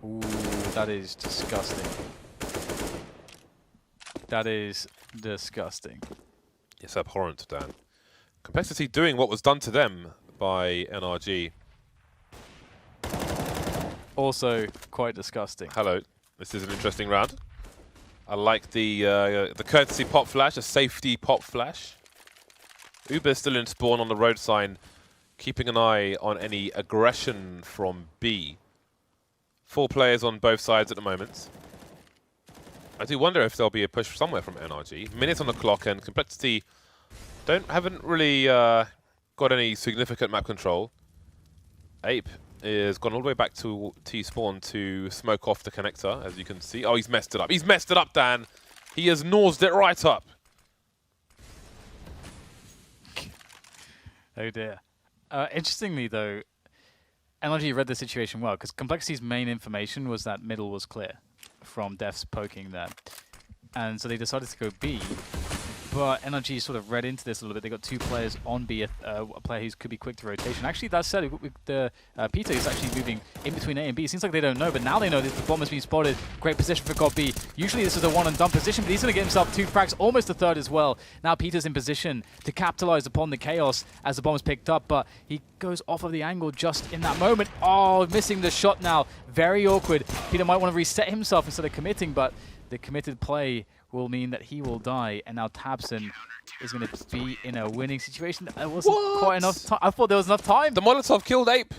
Speaker 2: Ooh, that is disgusting. That is disgusting.
Speaker 1: It's abhorrent, Dan. Complexity doing what was done to them by NRG.
Speaker 2: Also quite disgusting.
Speaker 1: Hello, this is an interesting round. I like the courtesy pop flash, a safety pop flash. Uber's still in spawn on the road sign, keeping an eye on any aggression from B. 4 players on both sides at the moment. I do wonder if there'll be a push somewhere from NRG. Minutes on the clock, and Complexity haven't really got any significant map control. APE is gone all the way back to T-spawn to smoke off the connector, as you can see. Oh, he's messed it up. He's messed it up, Dan. He has nosed it right up.
Speaker 2: Oh dear. Interestingly, though, NRG read the situation well, because Complexity's main information was that middle was clear from deph's poking there. And so they decided to go B. But NRG sort of read into this a little bit. They got 2 players on B, a player who could be quick to rotation. Actually, that said, Peter is actually moving in between A and B. It seems like they don't know, but now they know that the bomb has been spotted. Great position for God B. Usually this is a one-and-done position, but he's going to get himself 2 frags, almost a third as well. Now Peter's in position to capitalize upon the chaos as the bomb is picked up, but he goes off of the angle just in that moment. Oh, missing the shot now. Very awkward. Peter might want to reset himself instead of committing, but the committed play will mean that he will die, and now tabseN is going to be in a winning situation. There wasn't quite enough time. I thought there was enough time.
Speaker 1: The Molotov killed APE.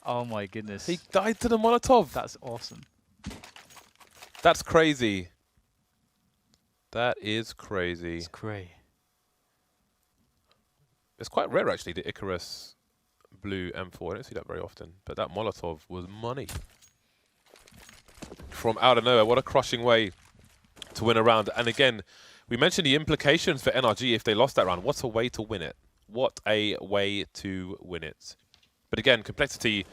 Speaker 2: Oh my goodness.
Speaker 1: He died to the Molotov.
Speaker 2: That's awesome.
Speaker 1: That's crazy. That is crazy.
Speaker 2: It's crazy.
Speaker 1: It's quite rare, actually, the Icarus blue M4. I don't see that very often. But that Molotov was money. From out of nowhere. What a crushing way to win a round. And again, we mentioned the implications for NRG if they lost that round. What a way to win it. What a way to win it. But again, Complexity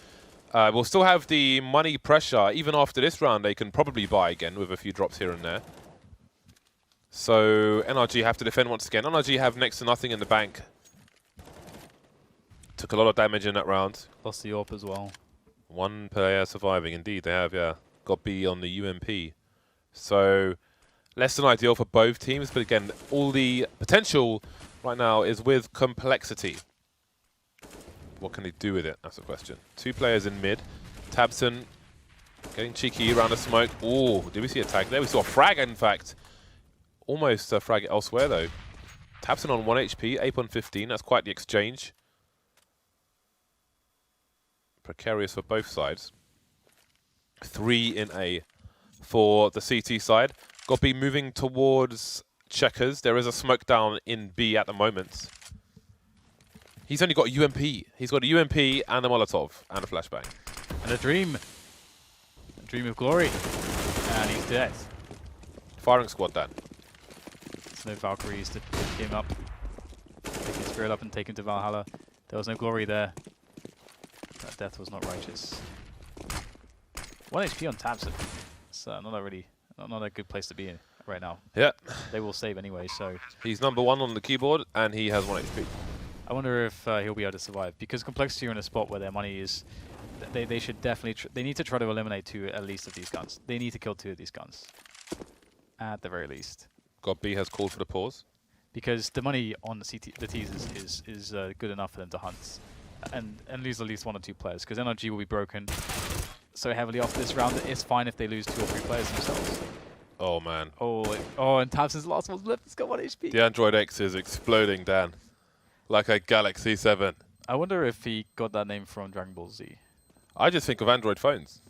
Speaker 1: We'll still have the money pressure. Even after this round, they can probably buy again with a few drops here and there. So NRG have to defend once again. NRG have next to nothing in the bank. Took a lot of damage in that round.
Speaker 2: Lost the AWP as well.
Speaker 1: One player surviving, indeed they have, yeah. Got B on the UMP. So less than ideal for both teams, but again, all the potential right now is with complexity. What can they do with it? That's the question. 2 players in mid. tabseN getting cheeky around the smoke. Oh, did we see a tag there? We saw a frag, in fact. Almost a frag elsewhere, though. tabseN on 1 HP, APE on 15. That's quite the exchange. Precarious for both sides. 3 in A for the CT side. Got B moving towards checkers. There is a smoke down in B at the moment. He's only got a UMP. He's got a UMP and a Molotov and a flashbang.
Speaker 2: And a dream. A dream of glory. And he's dead.
Speaker 1: Firing squad, Dan.
Speaker 2: There's no Valkyries to pick him up. Take his spirit up and take him to Valhalla. There was no glory there. That death was not righteous. 1 HP on tabseN. It's not a good place to be in right now.
Speaker 1: Yeah.
Speaker 2: They will save anyway, so...
Speaker 1: He's number 1 on the keyboard, and he has 1 HP.
Speaker 2: I wonder if he'll be able to survive, because complexity are in a spot where their money is... They should definitely... they need to try to eliminate 2 at least of these guns. They need to kill 2 of these guns. At the very least.
Speaker 1: God B has called for the pause.
Speaker 2: Because the money on the T's is good enough for them to hunt. And lose at least 1 or 2 players, because NRG will be broken so heavily off this round. It's fine if they lose 2 or 3 players themselves.
Speaker 1: Oh, man.
Speaker 2: Oh, and tabseN's last one's left. It's got 1 HP.
Speaker 1: The Android X is exploding, Dan. Like a Galaxy 7.
Speaker 2: I wonder if he got that name from Dragon Ball Z.
Speaker 1: I just think of Android phones.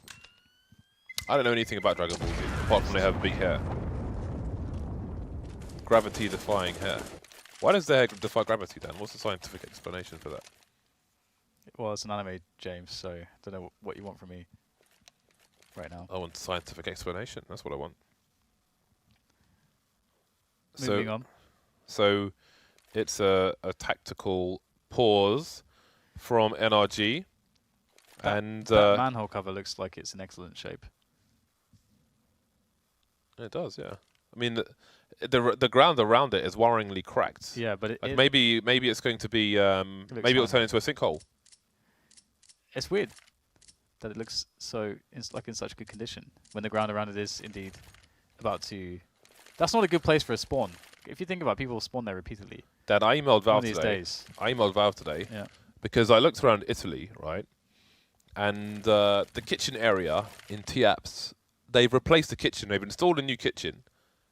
Speaker 1: I don't know anything about Dragon Ball Z, apart from they have big hair. Gravity-defying hair. Why does their hair defy gravity, Dan? What's the scientific explanation for that?
Speaker 2: Well, it's an anime, James, so I don't know what you want from me right now.
Speaker 1: I want scientific explanation. That's what I want.
Speaker 2: Moving on.
Speaker 1: So it's a tactical pause from NRG.
Speaker 2: That manhole cover looks like it's in excellent shape.
Speaker 1: It does, yeah. I mean, the ground around it is worryingly cracked.
Speaker 2: Yeah, but
Speaker 1: maybe it's going to be maybe it'll turn into a sinkhole.
Speaker 2: It's weird that it looks so like in such good condition when the ground around it is indeed about to. That's not a good place for a spawn. If you think about it, people spawn there repeatedly.
Speaker 1: Dad, I emailed Valve
Speaker 2: these
Speaker 1: today.
Speaker 2: Days.
Speaker 1: I emailed Valve today
Speaker 2: yeah.
Speaker 1: Because I looked around Italy, right, and the kitchen area in TAPS, they've replaced the kitchen. They've installed a new kitchen.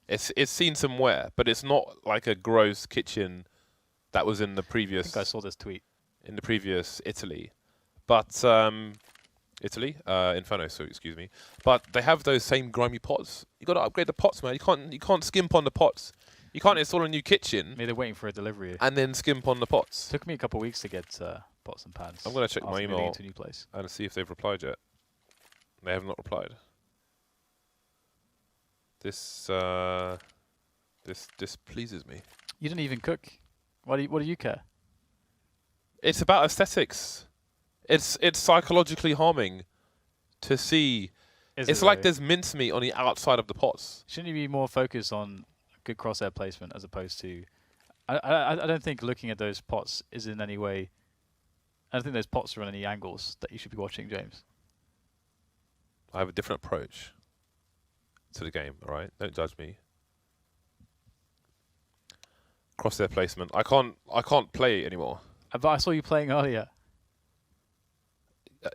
Speaker 1: It's seen some wear, but it's not like a gross kitchen that was in the previous.
Speaker 2: I think I saw this tweet
Speaker 1: in the previous Italy. But Italy, Inferno, so excuse me. But they have those same grimy pots. You got to upgrade the pots, man. You can't skimp on the pots. You can't install a new kitchen.
Speaker 2: Maybe they're waiting for a delivery.
Speaker 1: And then skimp on the pots.
Speaker 2: Took me a couple of weeks to get pots and pans.
Speaker 1: I'm gonna check my email
Speaker 2: into a new place.
Speaker 1: and see if they've replied yet. They have not replied. This pleases me.
Speaker 2: You didn't even cook. What do you care?
Speaker 1: It's about aesthetics. It's psychologically harming to see. It's like there's mincemeat on the outside of the pots.
Speaker 2: Shouldn't you be more focused on good crosshair placement as opposed to? I don't think looking at those pots is in any way. I don't think those pots are on any angles that you should be watching, James.
Speaker 1: I have a different approach to the game. All right, don't judge me. Crosshair placement. I can't play anymore.
Speaker 2: But I saw you playing earlier.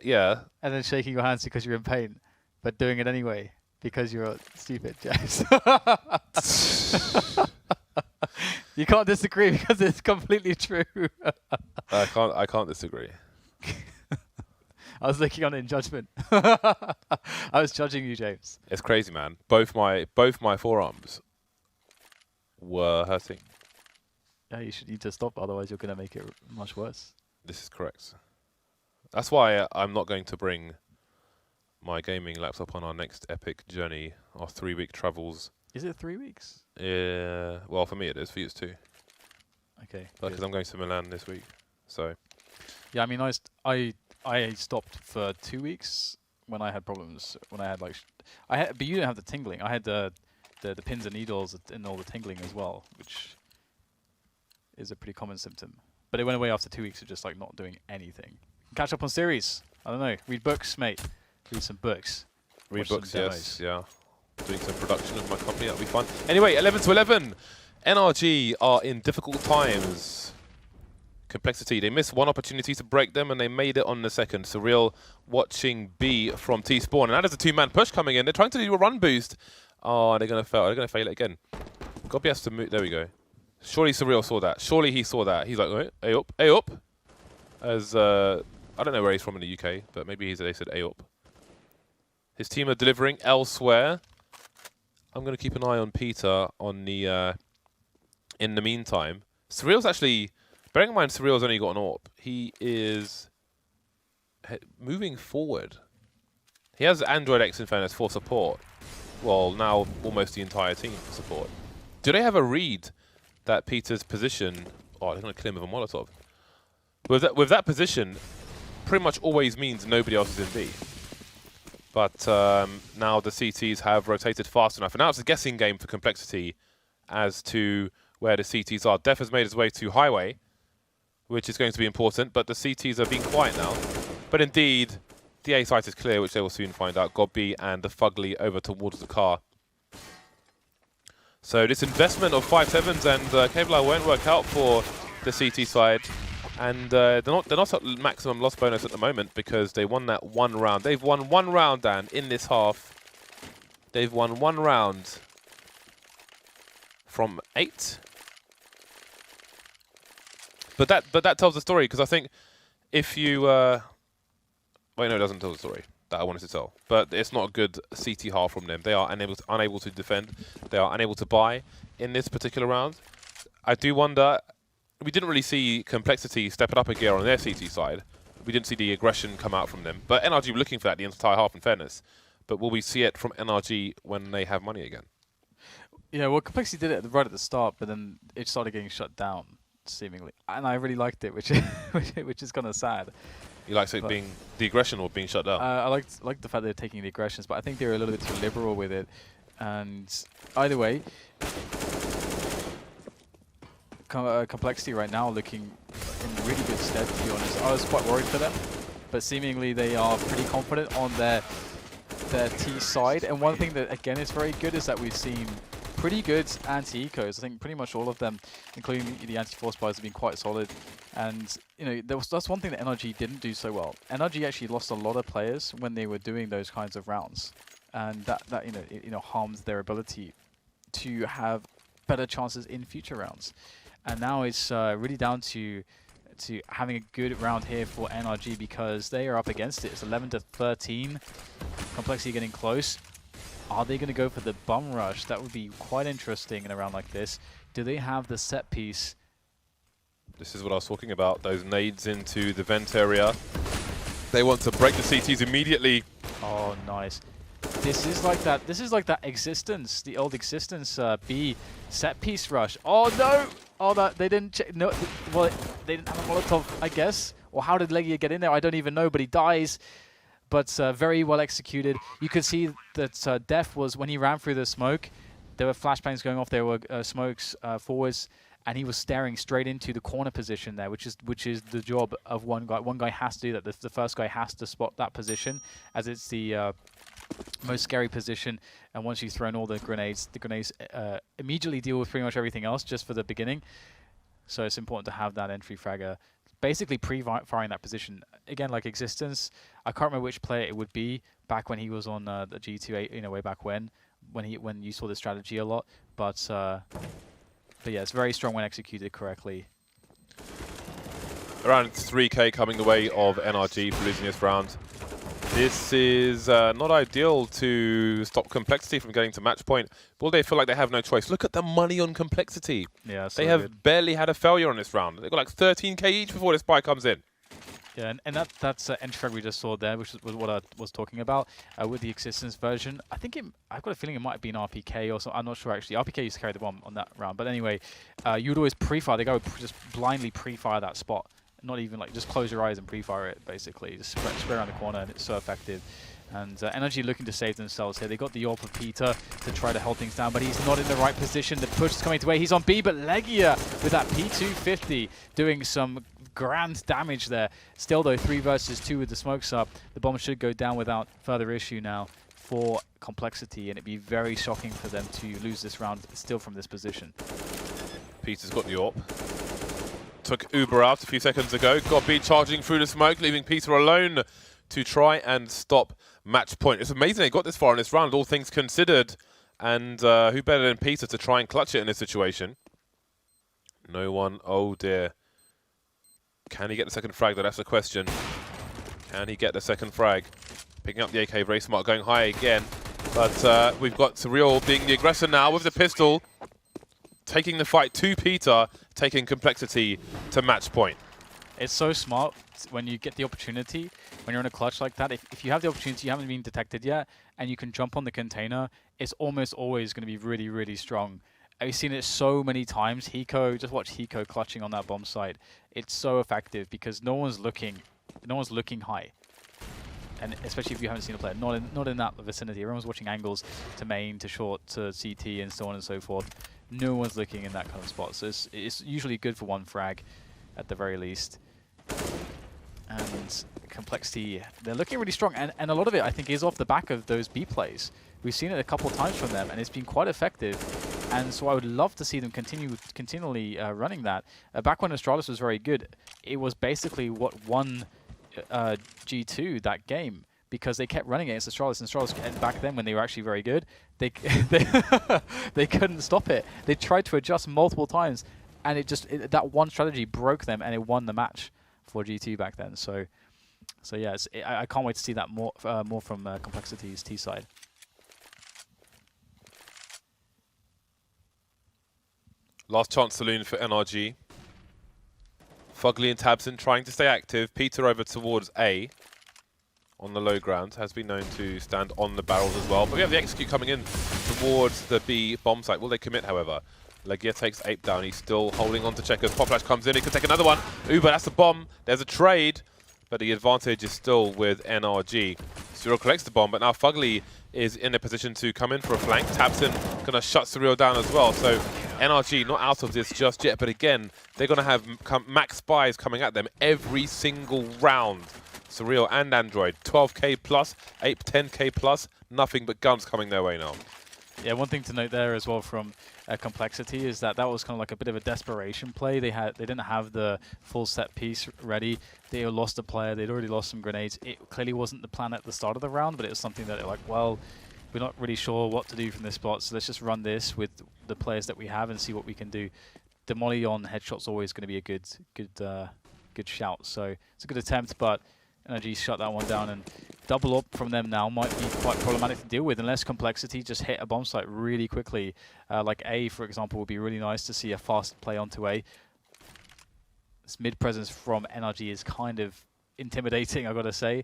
Speaker 1: Yeah.
Speaker 2: And then shaking your hands because you're in pain, but doing it anyway because you're stupid, James. You can't disagree because it's completely true.
Speaker 1: I can't disagree.
Speaker 2: I was looking on it in judgment. I was judging you, James.
Speaker 1: It's crazy, man. Both my forearms were hurting.
Speaker 2: Yeah, you should need to stop, otherwise you're going to make it much worse.
Speaker 1: This is correct. That's why I'm not going to bring my gaming laptop on our next epic journey, our 3-week travels.
Speaker 2: Is it 3 weeks?
Speaker 1: Yeah. Well, for me it is. For you it's 2.
Speaker 2: Okay.
Speaker 1: Because I'm going to Milan this week. So
Speaker 2: Yeah, I mean, I stopped for 2 weeks when I had problems. When I had like, but you didn't have the tingling. I had the pins and needles and all the tingling as well, which is a pretty common symptom. But it went away after 2 weeks of just like not doing anything. Catch up on series. I don't know. Read books, mate. Read some books.
Speaker 1: Read
Speaker 2: Watch some
Speaker 1: books,
Speaker 2: demos.
Speaker 1: yes, yeah. Doing some production of my company, that'll be fun. Anyway, 11 to 11. NRG are in difficult times. Complexity, they missed one opportunity to break them and they made it on the second. Surreal watching B from T-Spawn. And that is a two-man push coming in. They're trying to do a run boost. Oh, they're going to fail. They're going to fail it again. Gobby has to move. There we go. Surely Surreal saw that. Surely he saw that. He's like, wait, A up, A up. As, I don't know where he's from in the UK, but maybe they said A up. His team are delivering elsewhere. I'm going to keep an eye on Peter on the in the meantime. Surreal's actually, bearing in mind Surreal's only got an AWP, he is moving forward. He has Android X in fairness for support. Well, now almost the entire team for support. Do they have a read that Peter's position? Oh, they're going to kill him with a Molotov. With that position, pretty much always means nobody else is in B. But now the CTs have rotated fast enough. And now it's a guessing game for Complexity as to where the CTs are. dephh has made his way to Highway, which is going to be important. But the CTs are being quiet now. But indeed, the A site is clear, which they will soon find out. Gobby and the FugLy over towards the car. So this investment of 5-7s and FugLy won't work out for the CT side. And they're not at maximum loss bonus at the moment because they won that one round. They've won one round, Dan, in this half. They've won one round from 8. But that tells the story because I think if you wait, no, it doesn't tell the story that I wanted to tell. But it's not a good CT half from them. They are unable to defend. They are unable to buy in this particular round. I do wonder. We didn't really see Complexity step it up a gear on their CT side. We didn't see the aggression come out from them. But NRG were looking for that the entire half, in fairness. But will we see it from NRG when they have money again?
Speaker 2: Yeah, well, Complexity did it right at the start, but then it started getting shut down, seemingly. And I really liked it, which is kind of sad.
Speaker 1: You like it being the aggression or being shut down?
Speaker 2: I liked the fact they're taking the aggressions, but I think they were a little bit too liberal with it. And either way, Complexity right now looking in really good stead, to be honest. I was quite worried for them, but seemingly they are pretty confident on their T side. And one thing that, again, is very good is that we've seen pretty good anti-ecos. I think pretty much all of them, including the anti-force buys, have been quite solid. And, you know, that's one thing that NRG didn't do so well. NRG actually lost a lot of players when they were doing those kinds of rounds. And that harms their ability to have better chances in future rounds. And now it's really down to having a good round here for NRG because they are up against it. It's 11 to 13. Complexity getting close. Are they going to go for the bum rush? That would be quite interesting in a round like this. Do they have the set piece?
Speaker 1: This is what I was talking about. Those nades into the vent area. They want to break the CTs immediately.
Speaker 2: Oh, nice. This is like that. This is like that Existence, the old Existence B set piece rush. Oh no! Oh, that they didn't check. No, well, they didn't have a Molotov, I guess. Or how did LEGIJA get in there? I don't even know. But he dies. But very well executed. You could see that dephh was when he ran through the smoke. There were flashbangs going off. There were smokes forwards, and he was staring straight into the corner position there, which is the job of one guy. One guy has to do that. The first guy has to spot that position, as it's the most scary position. And once you've thrown all the grenades immediately deal with pretty much everything else just for the beginning. So it's important to have that entry fragger basically pre-firing that position. Again, like Existence, I can't remember which player it would be back when he was on the G2, way back when you saw the strategy a lot. But yeah, it's very strong when executed correctly.
Speaker 1: Around 3k coming the way of NRG for losing this round. This is not ideal to stop Complexity from getting to match point. Will they feel like they have no choice? Look at the money on Complexity.
Speaker 2: Yeah,
Speaker 1: they have barely had a failure on this round. They've got like 13k each before this buy comes in.
Speaker 2: Yeah, and that's entry we just saw there, which was what I was talking about with the Existence version. I've got a feeling it might have been RPK or something. I'm not sure actually. RPK used to carry the bomb on that round, but anyway, you'd always pre-fire. The guy would just blindly pre-fire that spot. not even like, just close your eyes and pre-fire it, basically. Just spray around the corner, and it's so effective. And NRG looking to save themselves here. They got the AWP of Peter to try to hold things down, but he's not in the right position. The push is coming to way. He's on B, but LEGIJA with that P250 doing some grand damage there. Still though, 3 versus 2 with the smokes up. The bomb should go down without further issue now for Complexity, and it'd be very shocking for them to lose this round still from this position.
Speaker 1: Peter's got the AWP. Took Uber out a few seconds ago. Got B charging through the smoke, leaving Peter alone to try and stop match point. It's amazing they got this far in this round, all things considered. And who better than Peter to try and clutch it in this situation? No one. Oh dear. Can he get the second frag though? That's the question. Can he get the second frag? Picking up the AK, very smart, going high again. But we've got Surreal being the aggressor now with the pistol. Taking the fight to Peter, taking Complexity to match point.
Speaker 2: It's so smart when you get the opportunity, when you're in a clutch like that. If you have the opportunity, you haven't been detected yet, and you can jump on the container, it's almost always going to be really, really strong. I've seen it so many times. Hiko, just watch Hiko clutching on that bomb site. It's so effective because no one's looking high. And especially if you haven't seen a player, not in that vicinity. Everyone's watching angles to main, to short, to CT, and so on and so forth. No one's looking in that kind of spot. So it's usually good for 1 frag, at the very least. And Complexity, they're looking really strong. And a lot of it, I think, is off the back of those B plays. We've seen it a couple of times from them, and it's been quite effective. And so I would love to see them continually running that. Back when Astralis was very good, it was basically what won G2 that game, because they kept running against Astralis, and Astralis, and back then when they were actually very good, they couldn't stop it. They tried to adjust multiple times, and that one strategy broke them, and it won the match for G2 back then. So yeah, I can't wait to see that more from Complexity's T side.
Speaker 1: Last chance saloon for NRG. FugLy and tabseN trying to stay active. Peter over towards A on the low ground. Has been known to stand on the barrels as well. But we have the execute coming in towards the B bomb site. Will they commit, however? LEGIJA takes APE down. He's still holding on to checkers. Pop flash comes in. He could take another one. Ooh, but that's a bomb. There's a trade. But the advantage is still with NRG. Surreal collects the bomb, but now FugLy is in a position to come in for a flank. tabseN going to shut Surreal down as well. So NRG not out of this just yet, but again, they're going to have max spies coming at them every single round. Surreal and Android, 12k plus, APE 10k plus, nothing but guns coming their way now.
Speaker 2: Yeah, one thing to note there as well from Complexity is that was kind of like a bit of a desperation play. They didn't have the full set piece ready. They lost a player. They'd already lost some grenades. It clearly wasn't the plan at the start of the round, but it was something that they're like, well, we're not really sure what to do from this spot, so let's just run this with the players that we have and see what we can do. The molly on headshot's always going to be a good shout. So it's a good attempt, but NRG shut that one down, and double up from them now might be quite problematic to deal with unless Complexity just hit a bomb site really quickly. Like A, for example, would be really nice to see a fast play onto A. This mid presence from NRG is kind of intimidating, I've got to say.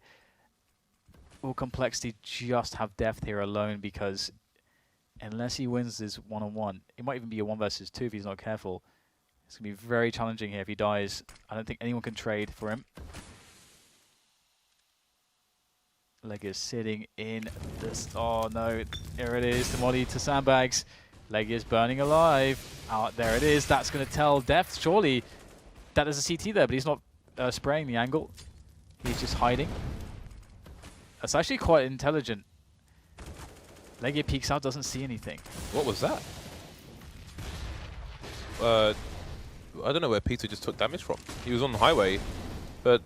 Speaker 2: Will Complexity just have dephh here alone? Because unless he wins this one-on-one, it might even be a 1 versus 2 if he's not careful. It's going to be very challenging here if he dies. I don't think anyone can trade for him. LEGIJA is sitting in this. Oh no, there it is. The molly to sandbags. LEGIJA is burning alive. Out there it is. That's going to tell dephh. Surely that is a CT there, but he's not spraying the angle. He's just hiding. That's actually quite intelligent. LEGIJA peeks out, doesn't see anything.
Speaker 1: What was that? I don't know where Peter just took damage from. He was on the highway, but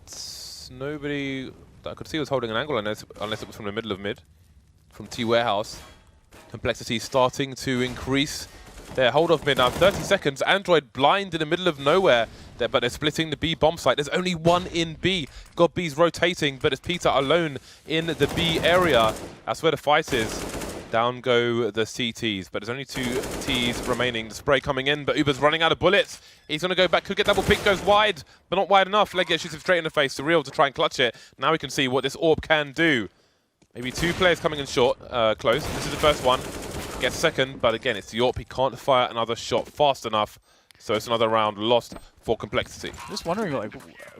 Speaker 1: nobody that I could see was holding an angle unless it was from the middle of mid, from T warehouse. Complexity starting to increase their hold of mid now. 30 seconds. Android blind in the middle of nowhere, but they're splitting the B bomb site. There's only one in B. God B's rotating, but it's Peter alone in the B area. That's where the fight is. Down go the CTs, but there's only 2 Ts remaining. The spray coming in, but Uber's running out of bullets. He's going to go back, could get double pick, goes wide, but not wide enough. LEGIJA shoots him straight in the face. Surreal to try and clutch it. Now we can see what this AWP can do. Maybe 2 players coming in short, close. This is the first one. Gets second, but again, it's the AWP. He can't fire another shot fast enough So it's another round lost for Complexity.
Speaker 2: Just wondering like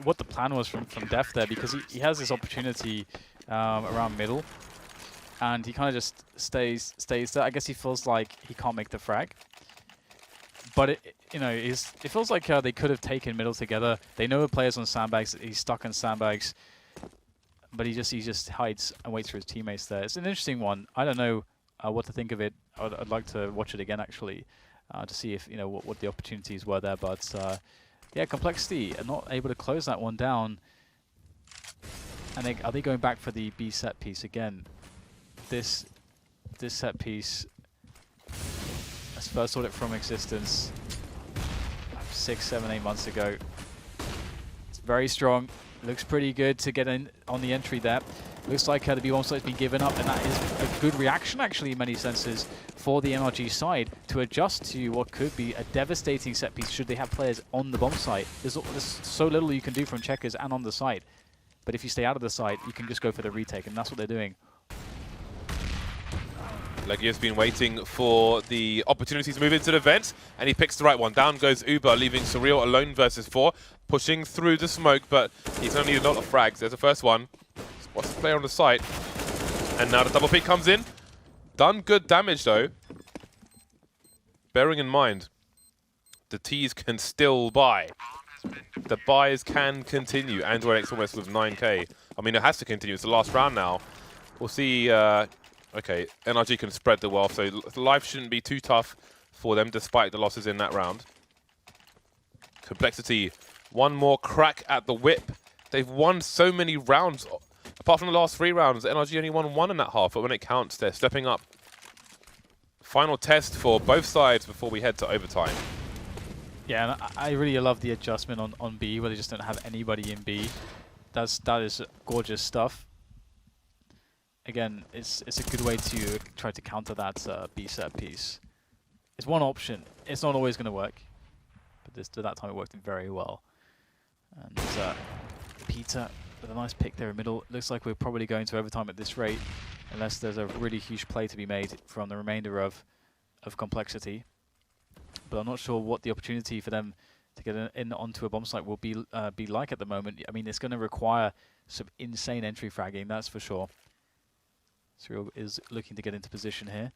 Speaker 2: what the plan was from dephh there, because he has this opportunity around middle, and he kind of just stays there. I guess he feels like he can't make the frag. But it feels like they could have taken middle together. They know the player's on sandbags. He's stuck in sandbags, but he just hides and waits for his teammates there. It's an interesting one. I don't know what to think of it. I'd like to watch it again actually, to see if what the opportunities were there. But yeah, Complexity are not able to close that one down. And are they going back for the B set piece again? This set piece. First saw it from existence 6, 7, 8 months ago. It's very strong. Looks pretty good to get in on the entry there. Looks like the B1 site's been given up, and that is a good reaction actually in many senses for the NRG side to adjust to what could be a devastating set piece should they have players on the bomb site. There's so little you can do from checkers and on the site. But if you stay out of the site, you can just go for the retake, and that's what they're doing.
Speaker 1: LEGIJA's been waiting for the opportunity to move into the vent, and he picks the right one. Down goes Uber, leaving Surreal alone versus 4, pushing through the smoke, but he's going to need a lot of frags. There's the first one. Spots the player on the site, and now the double peek comes in. Done good damage, though. Bearing in mind, the T's can still buy. The buys can continue. Android X almost with 9k. I mean, it has to continue. It's the last round now. We'll see... Okay, NRG can spread the wealth, so life shouldn't be too tough for them despite the losses in that round. Complexity, one more crack at the whip. They've won so many rounds. Apart from the last 3 rounds, NRG only won 1 in that half, but when it counts, they're stepping up. Final test for both sides before we head to overtime.
Speaker 2: Yeah, and I really love the adjustment on B, where they just don't have anybody in B. That is gorgeous stuff. Again, it's a good way to try to counter that B set piece. It's one option. It's not always going to work, but that time it worked very well. And Peter with a nice pick there in the middle. Looks like we're probably going to overtime at this rate, unless there's a really huge play to be made from the remainder of Complexity. But I'm not sure what the opportunity for them to get in onto a bomb site will be like at the moment. I mean, it's going to require some insane entry fragging, that's for sure. Surreal is looking to get into position here.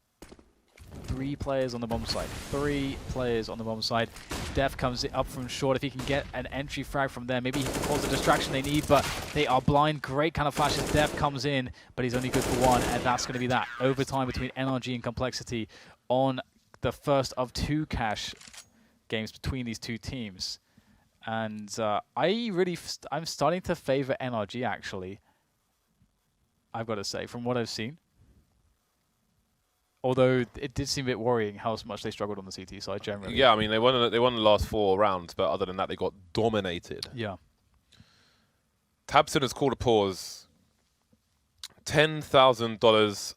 Speaker 2: 3 players on the bomb site. 3 players on the bomb site. dephh comes up from short. If he can get an entry frag from there, maybe he can cause the distraction they need, but they are blind. Great kind of flashes. dephh comes in, but he's only good for 1, and that's going to be that. Overtime between NRG and Complexity on the first of 2 cash games between these 2 teams. And I'm starting to favor NRG, actually. I've got to say, from what I've seen. Although it did seem a bit worrying how much they struggled on the CT side generally.
Speaker 1: Yeah, I mean, they won the last 4 rounds, but other than that, they got dominated.
Speaker 2: Yeah.
Speaker 1: tabseN has called a pause. $10,000,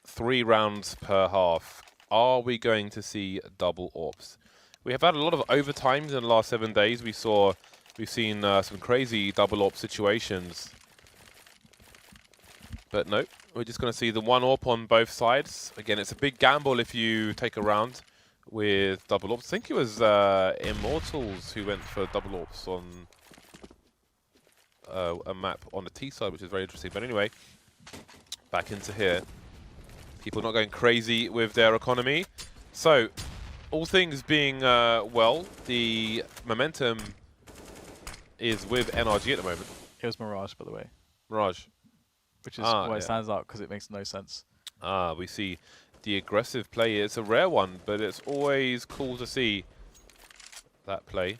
Speaker 1: 3 rounds per half. Are we going to see double AWPs? We have had a lot of overtimes in the last 7 days. We've seen some crazy double AWP situations. But no, we're just going to see the 1 AWP on both sides. Again, it's a big gamble if you take a round with double AWPs. I think it was Immortals who went for double AWPs on a map on the T side, which is very interesting. But anyway, back into here. People not going crazy with their economy. So, all things being well, the momentum is with NRG at the moment.
Speaker 2: It was Mirage, by the way.
Speaker 1: Mirage.
Speaker 2: Which is why it stands out, because it makes no sense.
Speaker 1: We see the aggressive play. It's a rare one, but it's always cool to see that play.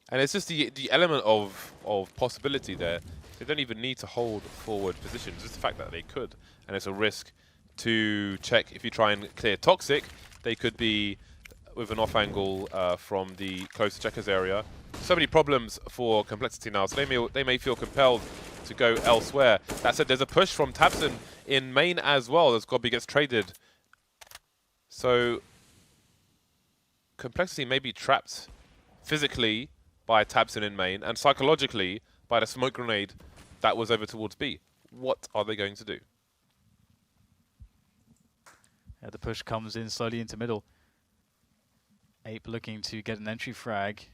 Speaker 1: And it's just the element of possibility there. They don't even need to hold forward positions. Just the fact that they could. And it's a risk to check. If you try and clear Toxic, they could be with an off angle from the close checkers area. So many problems for Complexity now, so they may feel compelled to go elsewhere. That said, there's a push from tabseN in main as well as Gobby gets traded. So Complexity may be trapped physically by tabseN in main and psychologically by the smoke grenade that was over towards B. What are they going to do?
Speaker 2: Yeah, the push comes in slowly into middle. Ape looking to get an entry frag.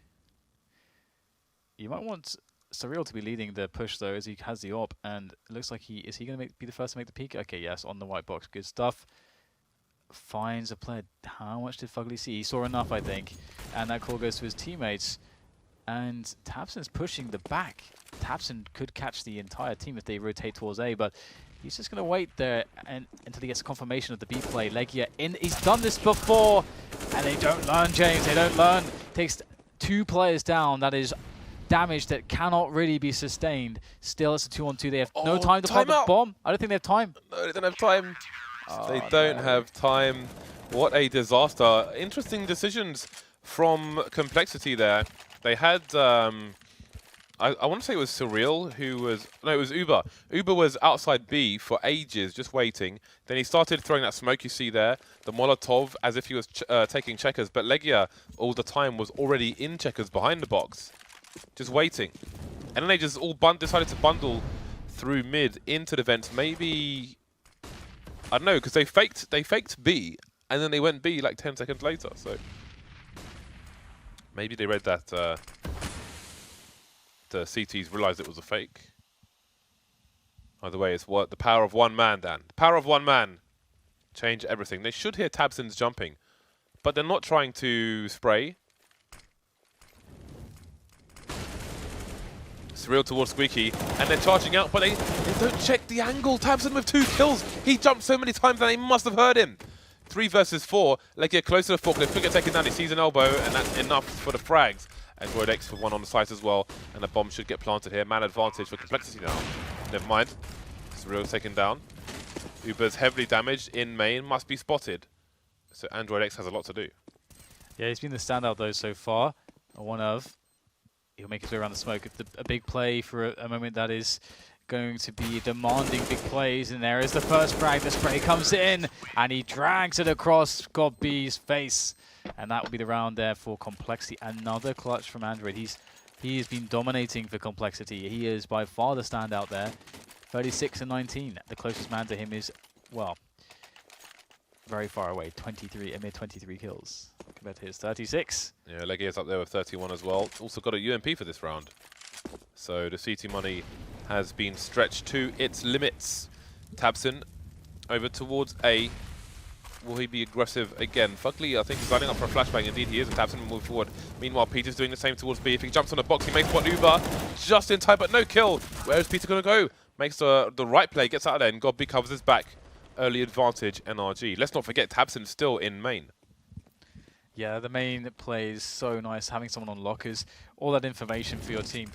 Speaker 2: You might want Surreal to be leading the push though, as he has the AWP, and it looks like is he going to be the first to make the peak? Okay, yes, on the white box, good stuff. Finds a player. How much did FugLy see? He saw enough, I think, and that call goes to his teammates. And tabseN's pushing the back. tabseN could catch the entire team if they rotate towards A, but he's just going to wait there until he gets confirmation of the B play. LEGIJA he's done this before, and they don't learn, James. They don't learn. Takes 2 players down. That is damage that cannot really be sustained. Still, it's a 2-on-2. They have no time to plant the bomb. I don't think they have time.
Speaker 1: No, they don't have time. They don't have time. What a disaster. Interesting decisions from Complexity there. They had, I want to say it was Surreal who was, no, it was Uber. Uber was outside B for ages, just waiting. Then he started throwing that smoke you see there, the Molotov, as if he was taking checkers. But LEGIJA, all the time, was already in checkers behind the box, just waiting. And then they just all decided to bundle through mid into the vents. Maybe, I don't know, because they faked B, and then they went B like 10 seconds later, so. Maybe they read that the CTs realized it was a fake. Either way, it's the power of one man, Dan. The power of one man. Change everything. They should hear tabseN's jumping, but they're not trying to spray. Surreal towards Squeaky, and they're charging out, but they don't check the angle. tabseN with 2 kills. He jumped so many times that they must have heard him. 3 versus 4. LEGIJA close to the forklift. Could get taken down. He sees an elbow, and that's enough for the frags. And Rory for 1 on the site as well. And the bomb should get planted here. Man advantage for Complexity now. Never mind. Surreal's taken down. Uber's heavily damaged in main. Must be spotted. So Android X has a lot to do.
Speaker 2: Yeah, he's been the standout though so far. One of. He'll make his way around the smoke. A big play for a moment that is going to be demanding big plays, and there is the first frag. The spray comes in, and he drags it across God B's face, and that will be the round there for Complexity. Another clutch from Android. He has been dominating for Complexity. He is by far the standout there. 36 and 19. The closest man to him is, well, very far away. 23, a mid 23 kills compared to his 36.
Speaker 1: Yeah, LEGIJA's up there with 31 as well. Also got a UMP for this round. So the CT money has been stretched to its limits. tabseN over towards A. Will he be aggressive again? FugLy, I think, is lining up for a flashbang. Indeed, he is, and tabseN will move forward. Meanwhile, Peter's doing the same towards B. If he jumps on the box, he makes one Uber just in time, but no kill. Where is Peter going to go? Makes the right play, gets out of there, and God B covers his back. Early advantage, NRG. Let's not forget, tabseN still in main.
Speaker 2: Yeah, the main play is so nice, having someone on lockers, all that information for your team.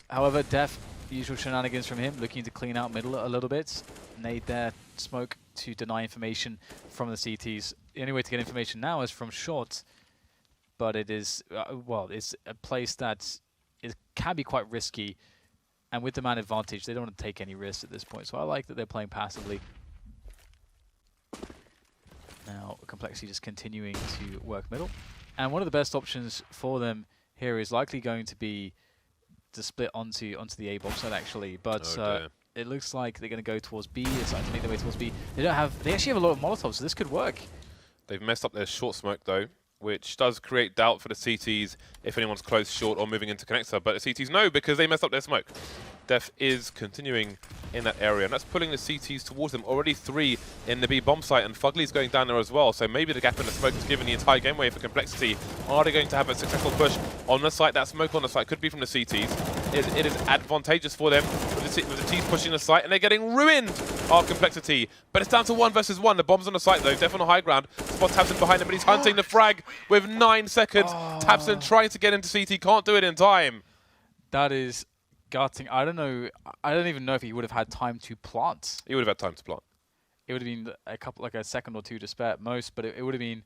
Speaker 2: However, dephh, usual shenanigans from him, looking to clean out middle a little bit. Nade there, smoke to deny information from the CTs. The only way to get information now is from short, but it is, well, it's a place that can be quite risky, and with the man advantage, they don't want to take any risks at this point, so I like that they're playing passively. Now, Complexity just continuing to work middle, and one of the best options for them here is likely going to be to split onto the A box side actually, but it looks like they're going to go towards B. They're starting to make their way towards B. They actually have a lot of Molotovs, so this could work.
Speaker 1: They've messed up their short smoke though, which does create doubt for the CTs if anyone's close, short, or moving into connector. But the CTs know because they messed up their smoke. dephh is continuing in that area, and that's pulling the CTs towards them. Already 3 in the B bomb site, and FugLy's going down there as well. So maybe the gap in the smoke is giving the entire game away for Complexity. Are they going to have a successful push on the site? That smoke on the site could be from the CTs. It is advantageous for them with the T's pushing the site, and they're getting ruined. Our Complexity, but it's down to 1 versus 1. The bomb's on the site though. dephh on the high ground. Spot tabseN behind him, but he's hunting the frag with 9 seconds. tabseN trying to get into CT, can't do it in time.
Speaker 2: That is gutting. I don't know. I don't even know if he would have had time to plant.
Speaker 1: He would have had time to plant.
Speaker 2: It would have been like a second or 2 to spare at most, but it would have been.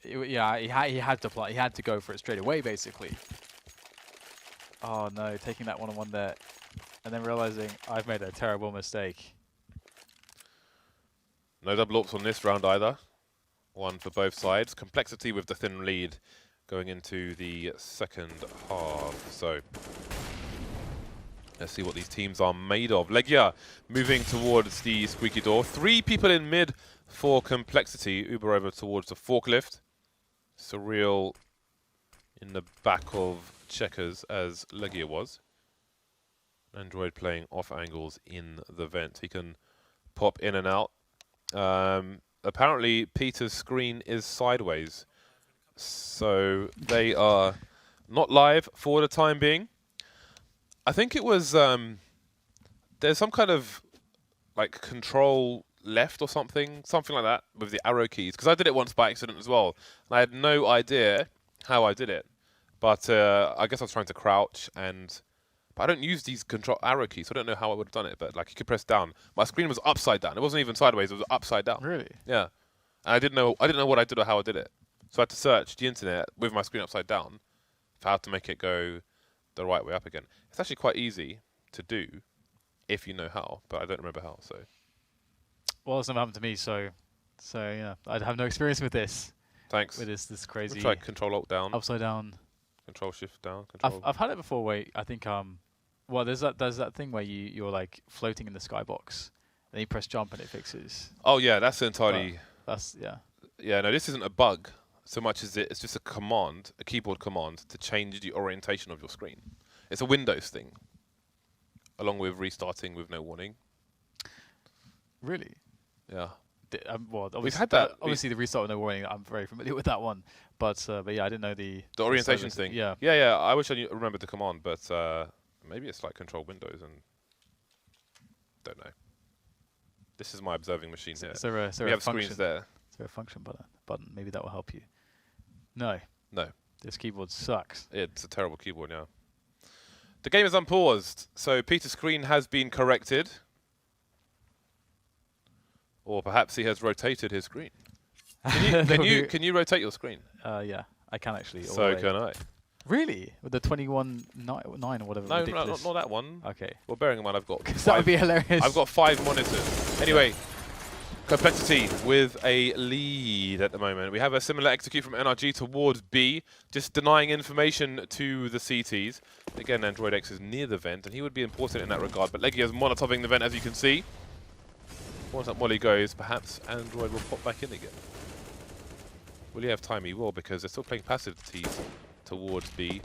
Speaker 2: Yeah, he had to plant. He had to go for it straight away, basically. Oh no, taking that one-on-1 there, and then realizing I've made a terrible mistake.
Speaker 1: No double AWPs on this round either. 1 for both sides. Complexity with the thin lead going into the second half. So let's see what these teams are made of. LEGIJA moving towards the squeaky door. 3 people in mid for Complexity. Uber over towards the forklift. Surreal in the back of checkers as LEGIJA was. Android playing off angles in the vent. He can pop in and out. Apparently, Peter's screen is sideways. So they are not live for the time being. I think it was... there's some kind of like control left or something like that with the arrow keys. Because I did it once by accident as well. And I had no idea how I did it. But I guess I was trying to crouch and... But I don't use these control arrow keys, so I don't know how I would have done it. But like you could press down. My screen was upside down. It wasn't even sideways, it was upside down.
Speaker 2: Really?
Speaker 1: Yeah. And I didn't know what I did or how I did it. So I had to search the internet with my screen upside down for how to make it go the right way up again. It's actually quite easy to do if you know how, but I don't remember how, so.
Speaker 2: Well, it's never happened to me, so yeah, I have no experience with this.
Speaker 1: Thanks.
Speaker 2: With this crazy.
Speaker 1: We'll try Control Alt down.
Speaker 2: Upside down.
Speaker 1: Control Shift down.
Speaker 2: I've had it before where I think well there's that thing where you're like floating in the skybox, then you press jump and it fixes.
Speaker 1: Oh yeah, that's entirely.
Speaker 2: That's yeah.
Speaker 1: Yeah, no, this isn't a bug so much as it's just a command, a keyboard command to change the orientation of your screen. It's a Windows thing, along with restarting with no warning.
Speaker 2: Really?
Speaker 1: Yeah.
Speaker 2: Well,
Speaker 1: we've had that.
Speaker 2: Obviously, the restart with no warning. I'm very familiar with that one, but yeah, I didn't know the
Speaker 1: orientation thing.
Speaker 2: Yeah.
Speaker 1: Yeah. I wish I remembered the command, but maybe it's like Control Windows and don't know. This is my observing machine here. We have screens there.
Speaker 2: Is there a function button? Maybe that will help you. No. This keyboard sucks.
Speaker 1: It's a terrible keyboard, yeah. The game is unpaused, so Peter's screen has been corrected. Or perhaps he has rotated his screen. Can you rotate your screen?
Speaker 2: Yeah, I can actually.
Speaker 1: So can I.
Speaker 2: Really? With the 21.9 or whatever?
Speaker 1: No,
Speaker 2: ridiculous.
Speaker 1: not that one.
Speaker 2: Okay.
Speaker 1: Well, bearing in mind I've got
Speaker 2: that would be hilarious.
Speaker 1: I've got 5 monitors. Anyway, Complexity with a lead at the moment. We have a similar execute from NRG towards B, just denying information to the CTs. Again, Android X is near the vent, and he would be important in that regard. But LEGIJA is molotoving the vent, as you can see. Once that molly goes, perhaps Android will pop back in again. Will he have time? He will, because they're still playing passive T's towards B.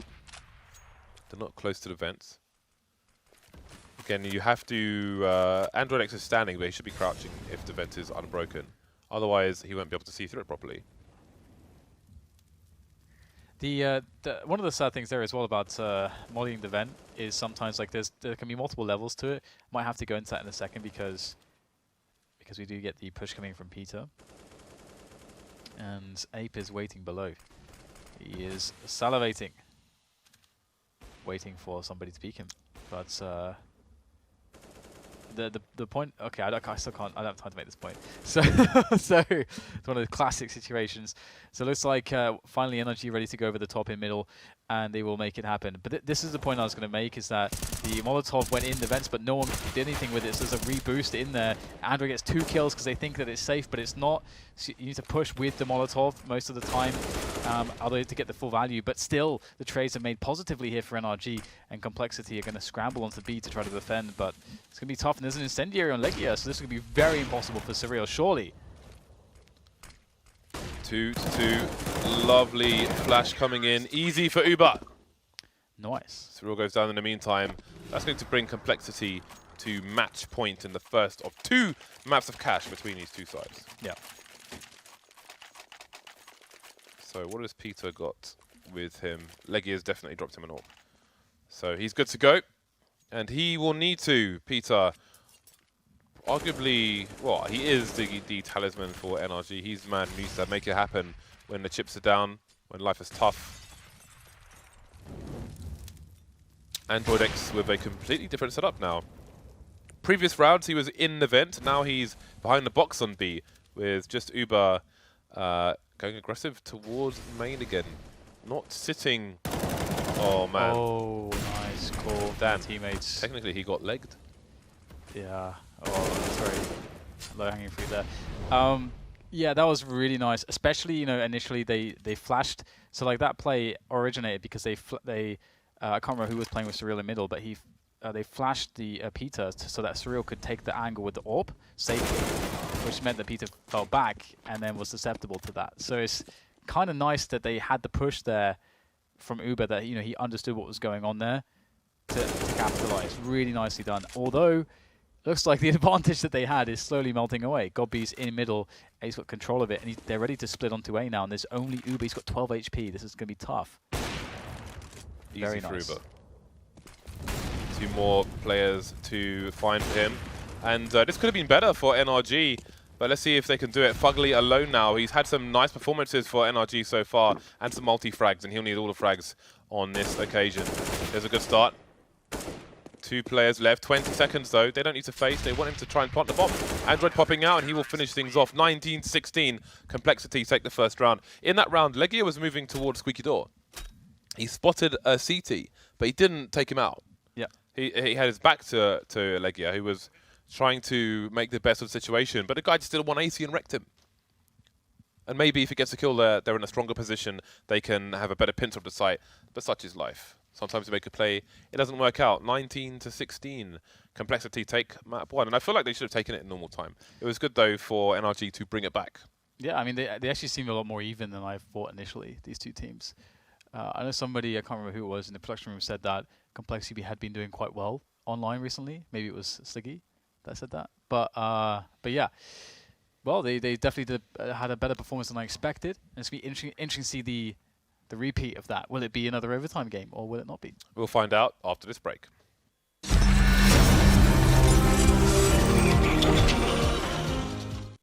Speaker 1: They're not close to the vents. Again, you have to... Android X is standing, but he should be crouching if the vent is unbroken. Otherwise, he won't be able to see through it properly.
Speaker 2: One of the sad things there as well about mollying the vent is sometimes like there can be multiple levels to it. Might have to go into that in a second because we do get the push coming from Peter. And Ape is waiting below. He is salivating, waiting for somebody to peek him. But the point. Okay, I still can't. I don't have time to make this point. So so it's one of the classic situations. So it looks like finally NRG ready to go over the top in middle, and they will make it happen. But this is the point I was going to make, is that the Molotov went in the vents, but no one did anything with it. So there's a reboost in there. Android gets 2 kills because they think that it's safe, but it's not. So you need to push with the Molotov most of the time, although to get the full value. But still, the trades are made positively here for NRG, and Complexity are going to scramble onto B to try to defend, but it's going to be tough. And there's an incendiary on LEGIJA, so this is going to be very impossible for Surreal, surely.
Speaker 1: 2-2. Lovely flash coming in. Easy for Uber.
Speaker 2: Nice.
Speaker 1: Surreal goes down in the meantime. That's going to bring Complexity to match point in the first of 2 maps of cash between these 2 sides.
Speaker 2: Yeah.
Speaker 1: So what has Peter got with him? LEGIJA has definitely dropped him an AWP. So he's good to go. And he will need to, Peter, arguably, well, he is the talisman for NRG. He's the man who needs to make it happen when the chips are down, when life is tough. Android X with a completely different setup now. Previous rounds, he was in the vent. Now he's behind the box on B, with just Uber going aggressive towards main again. Not sitting. Oh, man.
Speaker 2: Oh, nice call.
Speaker 1: Damn.
Speaker 2: Teammates.
Speaker 1: Technically, he got legged.
Speaker 2: Yeah. Oh, sorry. Low hanging fruit there. Yeah, that was really nice. Especially, you know, initially they flashed. So like that play originated because they I can't remember who was playing with Surreal in middle, but they flashed the Peter so that Surreal could take the angle with the AWP safely, which meant that Peter fell back and then was susceptible to that. So it's kind of nice that they had the push there from Uber, that he understood what was going on there to capitalize. Really nicely done. Although looks like the advantage that they had is slowly melting away. Gobby's in middle. A's got control of it, and they're ready to split onto A now. And there's only Uber. He's got 12 HP. This is going to be tough.
Speaker 1: Easy for
Speaker 2: nice.
Speaker 1: Uber. 2 more players to find for him. And this could have been better for NRG, but let's see if they can do it. FugLy alone now. He's had some nice performances for NRG so far, and some multi-frags, and he'll need all the frags on this occasion. There's a good start. 2 players left, 20 seconds though. They don't need to face, they want him to try and plant the bomb. Android popping out, and he will finish things off. 19-16, Complexity take the first round. In that round, LEGIJA was moving towards Squeaky Door. He spotted a CT, but he didn't take him out.
Speaker 2: Yeah.
Speaker 1: He had his back to LEGIJA, who was trying to make the best of the situation, but the guy just did a 180 and wrecked him. And maybe if he gets a kill there, they're in a stronger position, they can have a better pinch of the site, but such is life. Sometimes you make a play, it doesn't work out. 19-16, Complexity take map 1. And I feel like they should have taken it in normal time. It was good, though, for NRG to bring it back.
Speaker 2: Yeah, I mean, they actually seem a lot more even than I thought initially, these 2 teams. I know somebody, I can't remember who it was, in the production room said that Complexity had been doing quite well online recently. Maybe it was Sliggy that said that. But yeah. Well, they definitely had a better performance than I expected. And it's going to be interesting to see the repeat of that. Will it be another overtime game, or will it not be?
Speaker 1: We'll find out after this break.